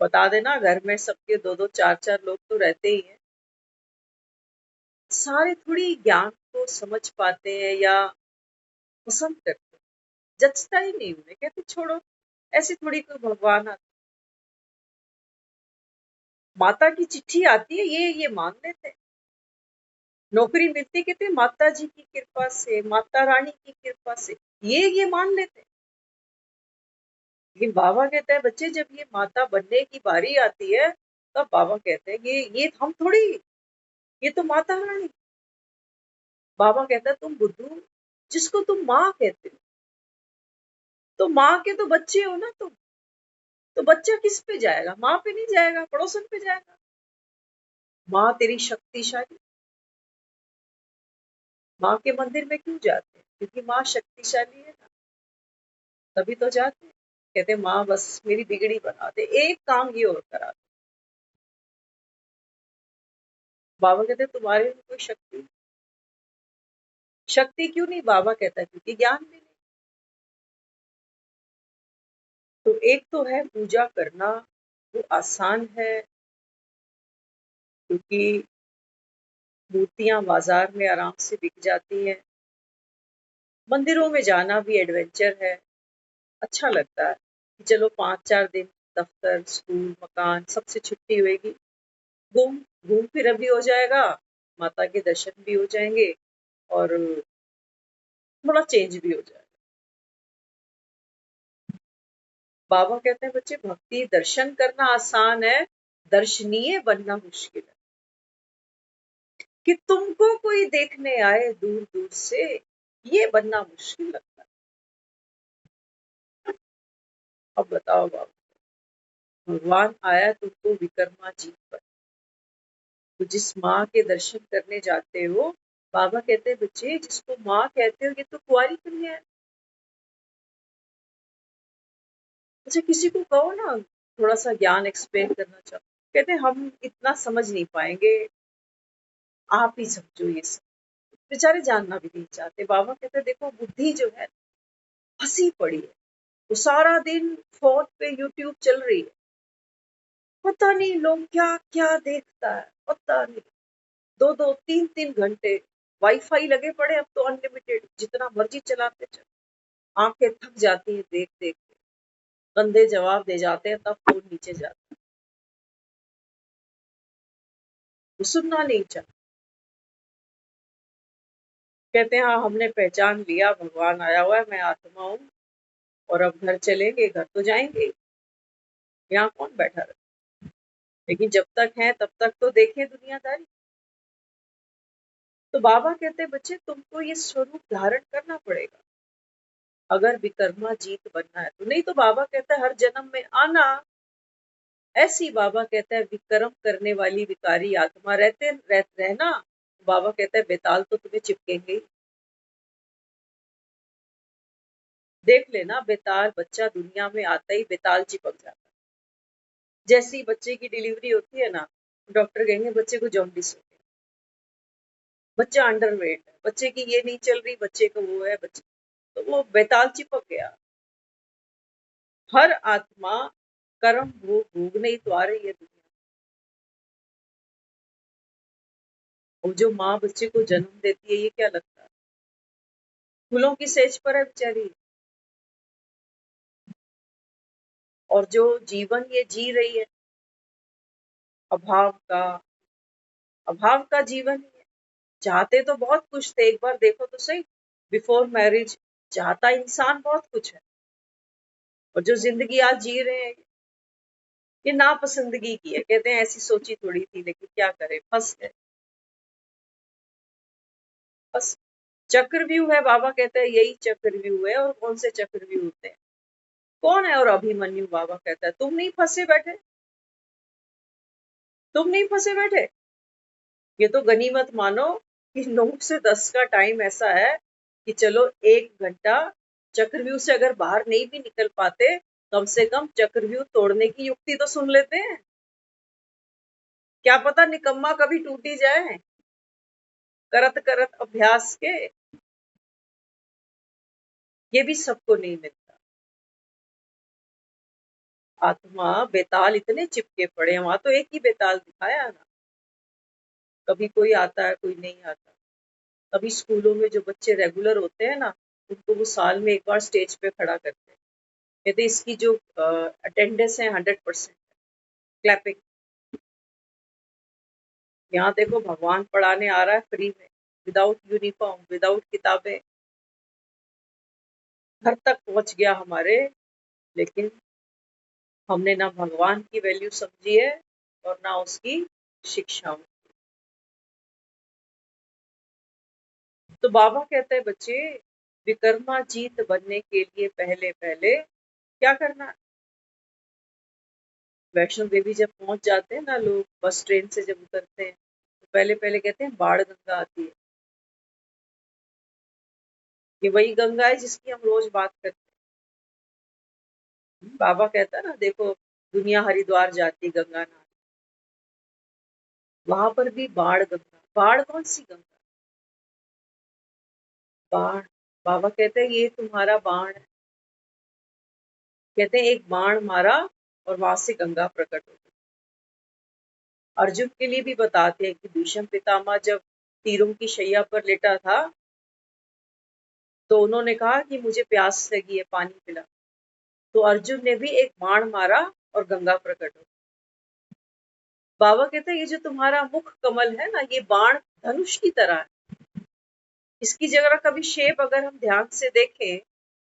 बता देना घर में सबके दो दो चार चार लोग तो रहते ही हैं। सारे थोड़ी ज्ञान को समझ पाते हैं या पसंद करते हैं, जचता ही नहीं उन्हें, कहते छोड़ो, ऐसी थोड़ी कोई भगवान आता। माता की चिट्ठी आती है, ये मान लेते हैं। नौकरी मिलती कहते माता जी की कृपा से, माता रानी की कृपा से, ये मान लेते हैं। लेकिन बाबा कहता है बच्चे जब ये माता बनने की बारी आती है, तब बाबा कहते हैं ये हम थोड़ी, ये तो माता रानी। बाबा कहता है तुम बुद्धू, जिसको तुम माँ कहते हो, तो माँ के तो बच्चे हो ना तुम। तो बच्चा किस पे जाएगा? माँ पे नहीं जाएगा, पड़ोसन पे जाएगा। माँ तेरी शक्तिशाली। माँ के मंदिर में क्यों जाते हैं? क्योंकि माँ शक्तिशाली है ना, तभी तो जाते हैं। कहते माँ बस मेरी बिगड़ी बना दे, एक काम ये और करा दे। बाबा कहते तुम्हारे में कोई शक्ति, शक्ति क्यों नहीं? बाबा कहता है क्योंकि ज्ञान भी नहीं। तो एक तो है पूजा करना, वो आसान है क्योंकि मूर्तियां बाजार में आराम से बिक जाती हैं। मंदिरों में जाना भी एडवेंचर है, अच्छा लगता है कि चलो 5-4 दिन दफ्तर स्कूल मकान सबसे छुट्टी होगी, घूम घूम फिर भी हो जाएगा, माता के दर्शन भी हो जाएंगे और थोड़ा चेंज भी हो जाएगा। बाबा कहते हैं बच्चे भक्ति दर्शन करना आसान है, दर्शनीय बनना मुश्किल है। कि तुमको कोई देखने आए दूर दूर से, ये बनना मुश्किल लगता है। अब बताओ बाबा, भगवान आया तुमको विक्रमाजीत पर, तो जिस माँ के दर्शन करने जाते हो, बाबा कहते हैं बच्चे जिसको माँ कहते हो ये तो कुंवारी कन्या है। अच्छा किसी को कहो ना थोड़ा सा ज्ञान एक्सप्लेन करना चाहो, कहते हम इतना समझ नहीं पाएंगे, आप ही समझो ये सब। बेचारे जानना भी नहीं चाहते। बाबा कहते देखो बुद्धि जो है फंसी पड़ी है, वो सारा दिन फोन पे यूट्यूब चल रही है, पता नहीं लोग क्या क्या देखता है, पता नहीं। 2-2 3-3 घंटे वाईफाई लगे पड़े, अब तो अनलिमिटेड, जितना मर्जी चलाते चलो। आंखें थक जाती है देख देख के, गंदे जवाब दे जाते हैं, तब फोन नीचे जाता है। वो सुनना नहीं चाहते। कहते हैं हाँ हमने पहचान लिया भगवान आया हुआ है, मैं आत्मा हूँ और अब घर चलेंगे, घर तो जाएंगे, यहाँ कौन बैठा रहे। लेकिन जब तक है तब तक तो देखे दुनियादारी। तो बाबा कहते हैं बच्चे तुमको ये स्वरूप धारण करना पड़ेगा अगर विकर्मा जीत बनना है तो। नहीं तो बाबा कहता है हर जन्म में आना। ऐसी बाबा कहता है विक्रम करने वाली विकारी आत्मा रहना। बाबा कहता है बेताल तो तुम्हें चिपकेंगे ही। देख लेना बेताल बच्चा दुनिया में आता ही बेताल चिपक जाता है। जैसी बच्चे की डिलीवरी होती है ना, डॉक्टर कहेंगे बच्चे को जॉन्डिस हो गया, बच्चा अंडरवेट है, बच्चे की ये नहीं चल रही, बच्चे को वो है, बच्चे तो वो बेताल चिपक गया। हर आत्मा कर्म भोग भोगने ही तो आ रही है दुनिया। और जो माँ बच्चे को जन्म देती है ये क्या लगता है, फूलों की सेज पर है बेचारी। और जो जीवन ये जी रही है अभाव का, अभाव का जीवन ही है। चाहते तो बहुत कुछ थे, एक बार देखो तो सही, बिफोर मैरिज चाहता इंसान बहुत कुछ है, और जो जिंदगी आज जी रहे हैं ये नापसंदगी की है। कहते हैं ऐसी सोची थोड़ी थी, लेकिन क्या करें फंस गए, बस। चक्रव्यूह है, बाबा कहते हैं यही चक्रव्यूह है। और कौन से चक्रव्यूह होते हैं? कौन है और अभिमन्यु? बाबा कहता है तुम नहीं फंसे बैठे, तुम नहीं फंसे बैठे। ये तो गनीमत मानो कि 9 से 10 का टाइम ऐसा है कि चलो 1 घंटा चक्रव्यूह से अगर बाहर नहीं भी निकल पाते, कम से कम चक्रव्यूह तोड़ने की युक्ति तो सुन लेते हैं। क्या पता निकम्मा कभी टूट ही जाए करत करत अभ्यास के। ये भी सबको नहीं मिलता। आत्मा बेताल इतने चिपके पड़े हैं, वहां तो एक ही बेताल दिखाया ना, कभी कोई आता है कोई नहीं आता। कभी स्कूलों में जो बच्चे रेगुलर होते हैं ना, उनको वो साल में एक बार स्टेज पे खड़ा करते हैं, कहते इसकी जो अटेंडेंस है 100% क्लैपिंग। यहाँ देखो भगवान पढ़ाने आ रहा है फ्री में, विदाउट यूनिफॉर्म, विदाउट किताबें, घर तक पहुंच गया हमारे। लेकिन हमने ना भगवान की वैल्यू समझी है और ना उसकी शिक्षाओं। तो बाबा कहते हैं बच्चे, विकर्माजीत बनने के लिए पहले पहले क्या करना है? वैष्णो देवी जब पहुंच जाते हैं ना लोग, बस ट्रेन से जब उतरते हैं, तो पहले पहले कहते हैं बाण गंगा आती है। ये वही गंगा है जिसकी हम रोज बात करते हैं। बाबा कहता है ना, देखो दुनिया हरिद्वार जाती गंगा नहाने, वहां पर भी बाण गंगा। बाण कौन सी गंगा? बाण। बाबा कहते हैं ये तुम्हारा बाण है। कहते हैं एक बाण मारा और वहां से गंगा प्रकट हो गई। अर्जुन के लिए भी बताते हैं कि भीष्म पितामह जब तीरों की शैया पर लेटा था, तो उन्होंने कहा कि मुझे प्यास लगी है, पानी पिला। तो अर्जुन ने भी एक बाण मारा और गंगा प्रकट हो गई। बाबा कहते हैं ये जो तुम्हारा मुख कमल है ना, ये बाण धनुष की तरह है। इसकी जगह कभी शेप अगर हम ध्यान से देखें,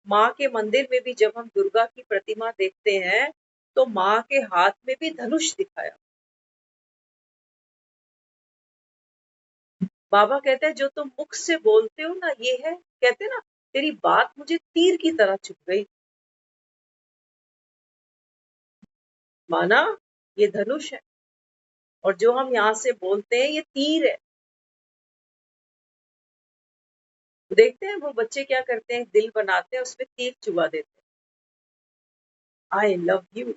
माँ के मंदिर में भी जब हम दुर्गा की प्रतिमा देखते हैं, तो माँ के हाथ में भी धनुष दिखाया। बाबा कहते हैं जो तुम मुख से बोलते हो ना, ये है, कहते हैं ना, तेरी बात मुझे तीर की तरह चुभ गई। माना ये धनुष है और जो हम यहाँ से बोलते हैं ये तीर है। देखते हैं वो बच्चे क्या करते हैं, दिल बनाते हैं, उसमें तीर चुबा देते हैं, आई लव यू।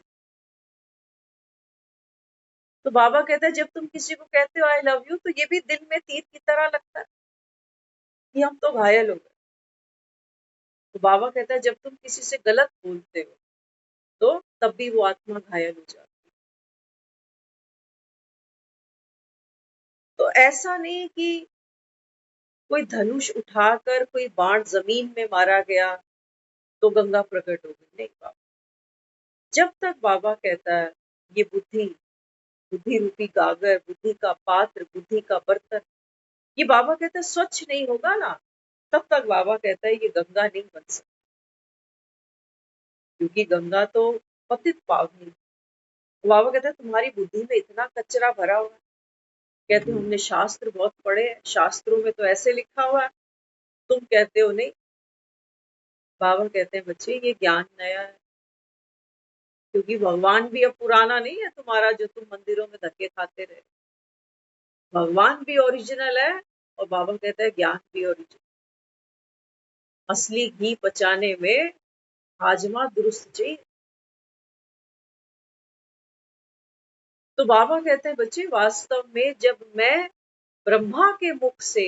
तो बाबा कहते हैं जब तुम किसी को कहते हो आई लव यू, तो ये भी दिल में तीर की तरह लगता है कि हम तो घायल हो गए। तो बाबा कहता है जब तुम किसी से गलत बोलते हो, तो तब भी वो आत्मा घायल हो जाती है। तो ऐसा नहीं कि कोई धनुष उठाकर कोई बाण जमीन में मारा गया तो गंगा प्रकट हो गई, नहीं बाबा। जब तक बाबा कहता है ये बुद्धि, बुद्धि रूपी गागर, बुद्धि का पात्र, बुद्धि का बर्तन, ये बाबा कहता है स्वच्छ नहीं होगा ना, तब तक बाबा कहता है ये गंगा नहीं बन सकती। क्योंकि गंगा तो पतित पावनी। बाबा कहते हैं तुम्हारी बुद्धि में इतना कचरा भरा हुआ है। कहते हैं हमने शास्त्र बहुत पढ़े हैं, शास्त्रों में तो ऐसे लिखा हुआ है, तुम कहते हो नहीं। बाबा कहते हैं बच्चे ये ज्ञान नया है, क्योंकि भगवान भी अब पुराना नहीं है तुम्हारा जो तुम मंदिरों में धक्के खाते रहे। भगवान भी ओरिजिनल है और बाबा कहता है ज्ञान भी ओरिजिनल। असली घी पचाने में हाजमा दुरुस्त चाहिए। तो बाबा कहते हैं बच्चे वास्तव में जब मैं ब्रह्मा के मुख से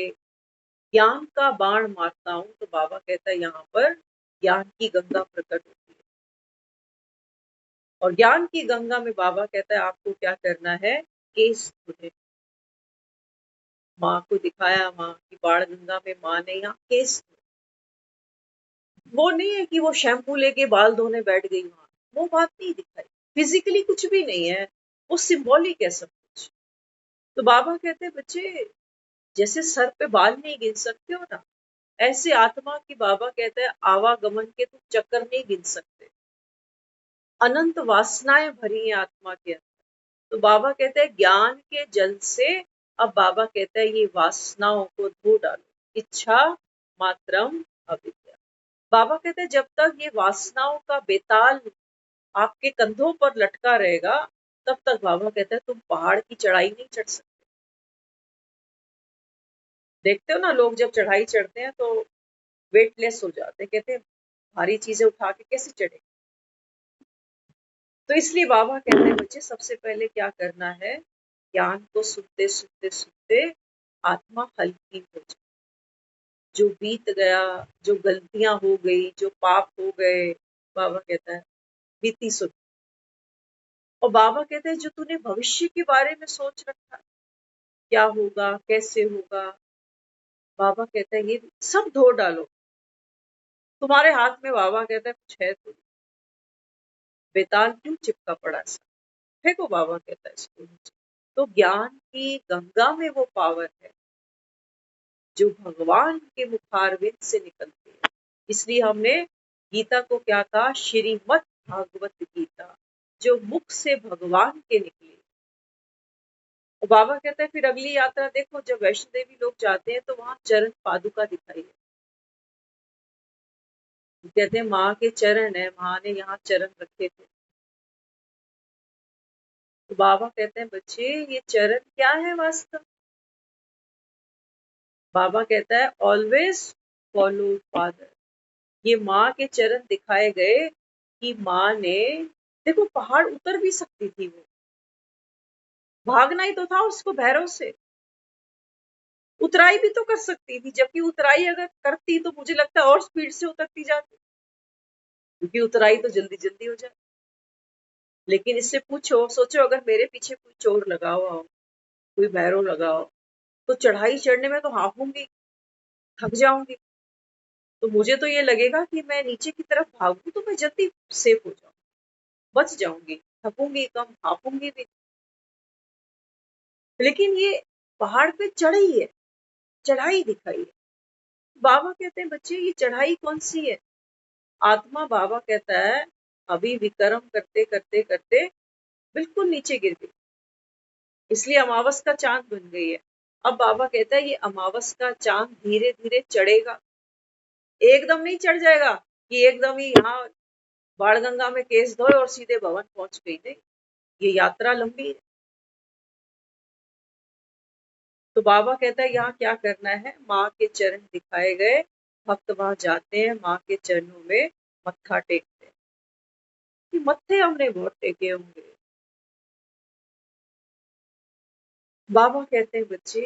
ज्ञान का बाण मारता हूं, तो बाबा कहता है यहाँ पर ज्ञान की गंगा प्रकट होती है। और ज्ञान की गंगा में बाबा कहता है आपको क्या करना है, केस धोने। माँ को दिखाया, माँ की बाण गंगा में माँ ने यहाँ केस, वो नहीं है कि वो शैम्पू लेके बाल धोने बैठ गई वहां, वो बात नहीं दिखाई। फिजिकली कुछ भी नहीं है, वो सिंबॉलिक है सब कुछ। तो बाबा कहते हैं बच्चे जैसे सर पे बाल नहीं गिन सकते हो ना, ऐसे आत्मा की बाबा कहते हैं आवागमन के तुम चक्कर नहीं गिन सकते। अनंत वासनाएं भरी हैं आत्मा के अंदर। तो बाबा कहते हैं ज्ञान के जल से अब बाबा कहते हैं ये वासनाओं को धो डालो। इच्छा मात्रम अविद्या। बाबा कहते हैं जब तक ये वासनाओं का बेताल आपके कंधों पर लटका रहेगा, तब तक बाबा कहते हैं तुम पहाड़ की चढ़ाई नहीं चढ़ सकते। देखते हो ना, लोग जब चढ़ाई चढ़ते हैं तो वेटलेस हो जाते हैं, कहते हैं भारी चीजें उठा के कैसे चढ़े। तो इसलिए बाबा कहते हैं बच्चे सबसे पहले क्या करना है, ज्ञान को सुनते सुनते सुनते आत्मा हल्की हो जाए। जो बीत गया, जो गलतियां हो गई, जो पाप हो गए, बाबा कहता है बीती सुन। और बाबा कहते हैं जो तूने भविष्य के बारे में सोच रखा, क्या होगा कैसे होगा, बाबा कहता है ये सब धो डालो। तुम्हारे हाथ में बाबा कहता है कुछ है तो, बेताल क्यों चिपका पड़ा सा, फेंको, बाबा कहता है इसको नीचे। तो ज्ञान की गंगा में वो पावर है जो भगवान के मुखारविंद से निकलती है। इसलिए हमने गीता को क्या कहा, श्रीमद् भागवत गीता, जो मुख से भगवान के निकली। और बाबा कहते हैं फिर अगली यात्रा देखो, जब वैष्णो देवी लोग जाते हैं तो वहां चरण पादुका दिखाई है। कहते हैं माँ के चरण है, माँ ने यहाँ चरण रखे थे। तो बाबा कहते हैं बच्चे ये चरण क्या है वास्तव। बाबा कहता है ऑलवेज फॉलो फादर। ये माँ के चरण दिखाए गए कि माँ ने, देखो पहाड़ उतर भी सकती थी, वो भागना ही तो था उसको भैरव से, उतराई भी तो कर सकती थी। जबकि उतराई अगर करती तो मुझे लगता है और स्पीड से उतरती जाती, क्योंकि उतराई तो जल्दी जल्दी हो जाए। लेकिन इससे पूछो, सोचो अगर मेरे पीछे कोई चोर लगा हुआ हो, कोई भैरव लगा हो, तो चढ़ाई चढ़ने में तो हाफूंगी, थक जाऊंगी। तो मुझे तो ये लगेगा कि मैं नीचे की तरफ भागूं तो मैं जल्दी सेफ हो जाऊं, बच जाऊंगी, थकूंगी कम, हाफूंगी भी। लेकिन ये पहाड़ पे चढ़ी है, चढ़ाई दिखाई है। बाबा कहते हैं बच्चे ये चढ़ाई कौन सी है। आत्मा, बाबा कहता है अभी विक्रम करते करते करते बिल्कुल नीचे गिर गई, इसलिए अमावस का चांद बन गई है। अब बाबा कहता है ये अमावस का चांद धीरे धीरे चढ़ेगा, एकदम नहीं चढ़ जाएगा कि एकदम ही यहाँ बाण गंगा में केस धोए और सीधे भवन पहुंच गई। नहीं, ये यात्रा लंबी है। तो बाबा कहता है यहाँ क्या करना है, माँ के चरण दिखाए गए, भक्त वहां जाते हैं, माँ के चरणों में मत्था टेकते हैं। कि मत्थे हमने बहुत टेके होंगे। बाबा कहते हैं बच्चे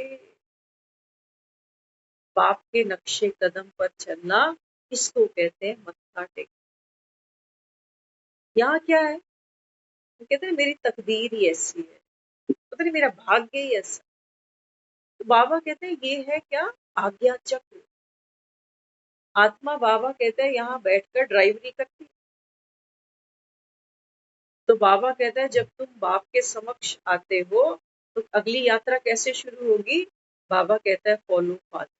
बाप के नक्शे कदम पर चलना, इसको कहते हैं मत्था टेक। यहाँ क्या है, वो कहते हैं मेरी तकदीर ही ऐसी है, पता नहीं मेरा भाग्य ही ऐसा। तो बाबा कहते हैं ये है क्या, आज्ञा चक्र। आत्मा, बाबा कहते हैं यहाँ बैठकर ड्राइव नहीं करती। तो बाबा कहता है जब तुम बाप के समक्ष आते हो तो अगली यात्रा कैसे शुरू होगी। बाबा कहता है फॉलो फादर।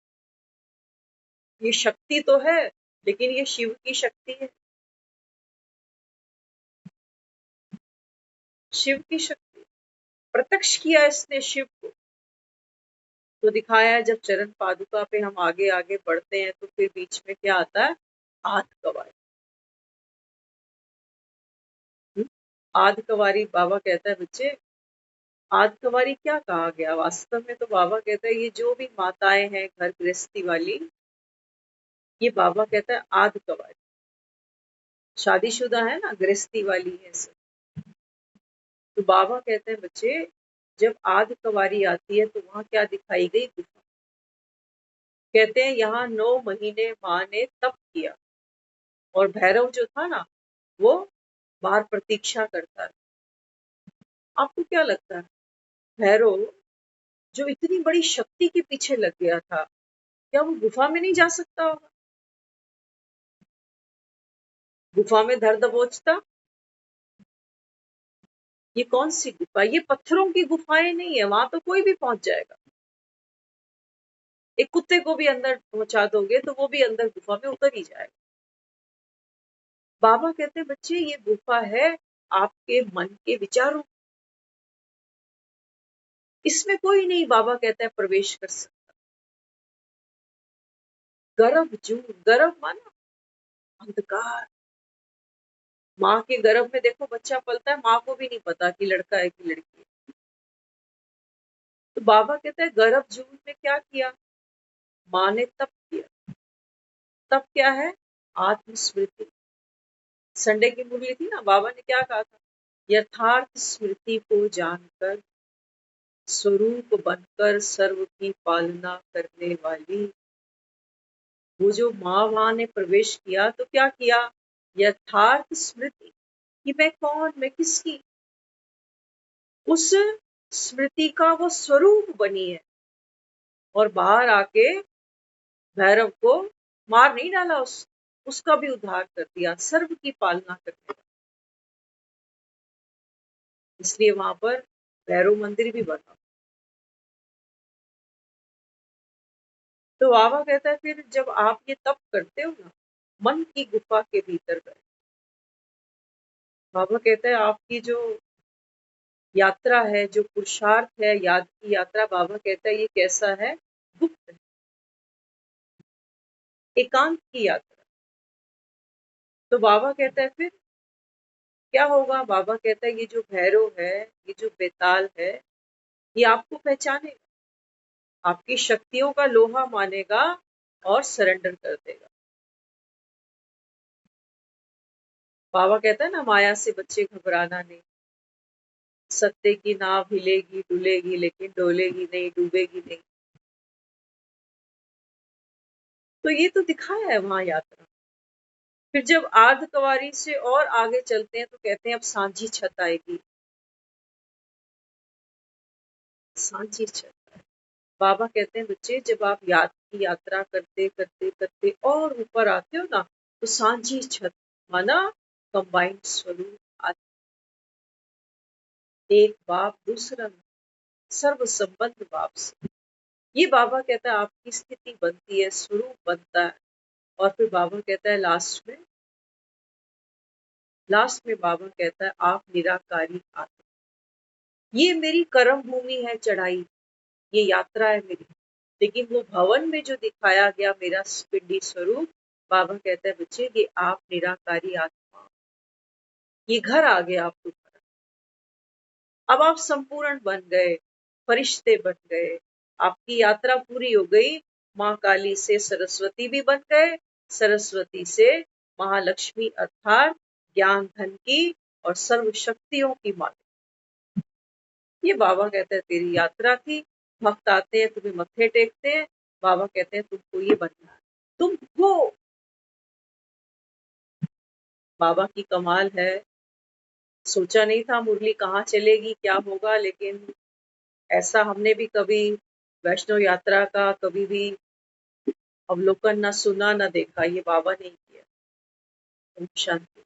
ये शक्ति तो है, लेकिन ये शिव की शक्ति है, शिव की शक्ति। प्रत्यक्ष किया इसने शिव को, तो दिखाया है। जब चरण पादुका पे हम आगे आगे बढ़ते हैं तो फिर बीच में क्या आता है, आध कवारी। आध कवारी, बाबा कहता है बच्चे आध कवारी क्या कहा गया वास्तव में। तो बाबा कहता है ये जो भी माताएं हैं घर गृहस्थी वाली, ये बाबा कहता है आध कवारी। शादीशुदा है ना, गृहस्थी वाली है सब। तो बाबा कहते हैं बच्चे जब आध कवारी आती है तो वहां क्या दिखाई गई, गुफा। कहते हैं यहाँ 9 महीने माँ ने तप किया और भैरव जो था ना, वो बाहर प्रतीक्षा करता है। आपको क्या लगता है, भैरव जो इतनी बड़ी शक्ति के पीछे लग गया था, क्या वो गुफा में नहीं जा सकता होगा। गुफा में धर दबोचता। ये कौन सी गुफा, ये पत्थरों की गुफाएं नहीं है, वहां तो कोई भी पहुंच जाएगा। एक कुत्ते को भी अंदर पहुंचा दोगे तो वो भी अंदर गुफा में उतर ही जाएगा। बाबा कहते हैं बच्चे ये गुफा है आपके मन के विचारों, इसमें कोई नहीं, बाबा कहता है प्रवेश कर सकता। गर्भ जून, गर्भ माना अंधकार। माँ के गर्भ में देखो बच्चा पलता है, माँ को भी नहीं पता कि लड़का है कि लड़की है। तो बाबा कहता है गर्भ जून में क्या किया? माँ ने तप किया। तप क्या है? आत्मस्मृति। संडे की मुरली थी ना, बाबा ने क्या कहा था? यथार्थ स्मृति को जानकर स्वरूप बनकर सर्व की पालना करने वाली। वो जो माँ वहां ने प्रवेश किया तो क्या किया? यथार्थ स्मृति कि मैं कौन, मैं किसकी, उस स्मृति का वो स्वरूप बनी है। और बाहर आके भैरव को मार नहीं डाला, उसका भी उद्धार कर दिया, सर्व की पालना करने लगा। इसलिए वहां पर भैरव मंदिर भी बना। तो बाबा कहता है फिर जब आप ये तप करते हो ना, मन की गुफा के भीतर गए। बाबा कहता है आपकी जो यात्रा है, जो पुरुषार्थ है, याद की यात्रा, बाबा कहता है ये कैसा है? गुप्त है, एकांत की यात्रा। तो बाबा कहता है फिर क्या होगा? बाबा कहता है ये जो भैरव है, ये जो बेताल है, ये आपको पहचानेगा, आपकी शक्तियों का लोहा मानेगा और सरेंडर कर देगा। बाबा कहता है ना, माया से बच्चे घबराना नहीं, सत्य की नाव हिलेगी डुलेगी लेकिन डोलेगी नहीं, डूबेगी नहीं। तो ये तो दिखाया है वहां यात्रा। फिर जब आर्ध कवारी से और आगे चलते हैं तो कहते हैं अब सांझी छत आएगी। सांझी छत। बाबा कहते हैं बच्चे जब आप याद की यात्रा करते करते करते और ऊपर आते हो ना, तो सांझी छत माना कंबाइंड स्वरूप आते। एक बाप दूसरा सर्व संबंध बाप से। ये बाबा कहता है आपकी स्थिति बनती है, स्वरूप बनता है। और फिर बाबा कहता है लास्ट में बाबा कहता है आप निराकारी आत्मा। ये मेरी कर्म भूमि है चढ़ाई, ये यात्रा है मेरी। लेकिन वो भवन में जो दिखाया गया मेरा पिंडी स्वरूप, बाबा कहता है बच्चे ये आप निराकारी आत्मा, ये घर आ गया आप ऊपर। अब आप संपूर्ण बन गए, फरिश्ते बन गए, आपकी यात्रा पूरी हो गई। माँ काली से सरस्वती भी बन गए, सरस्वती से महालक्ष्मी अर्थात ज्ञान धन की और सर्व शक्तियों की मालिक। ये बाबा कहते हैं तेरी यात्रा थी। भक्त आते हैं तुम्हें मत्थे टेकते हैं, बाबा कहते हैं तुमको ये बनना है, तुम हो। बाबा की कमाल है। सोचा नहीं था मुरली कहाँ चलेगी, क्या होगा, लेकिन ऐसा हमने भी कभी वैष्णव यात्रा का कभी भी अवलोकन ना सुना ना देखा, ये बाबा ने किया। ओम शांति।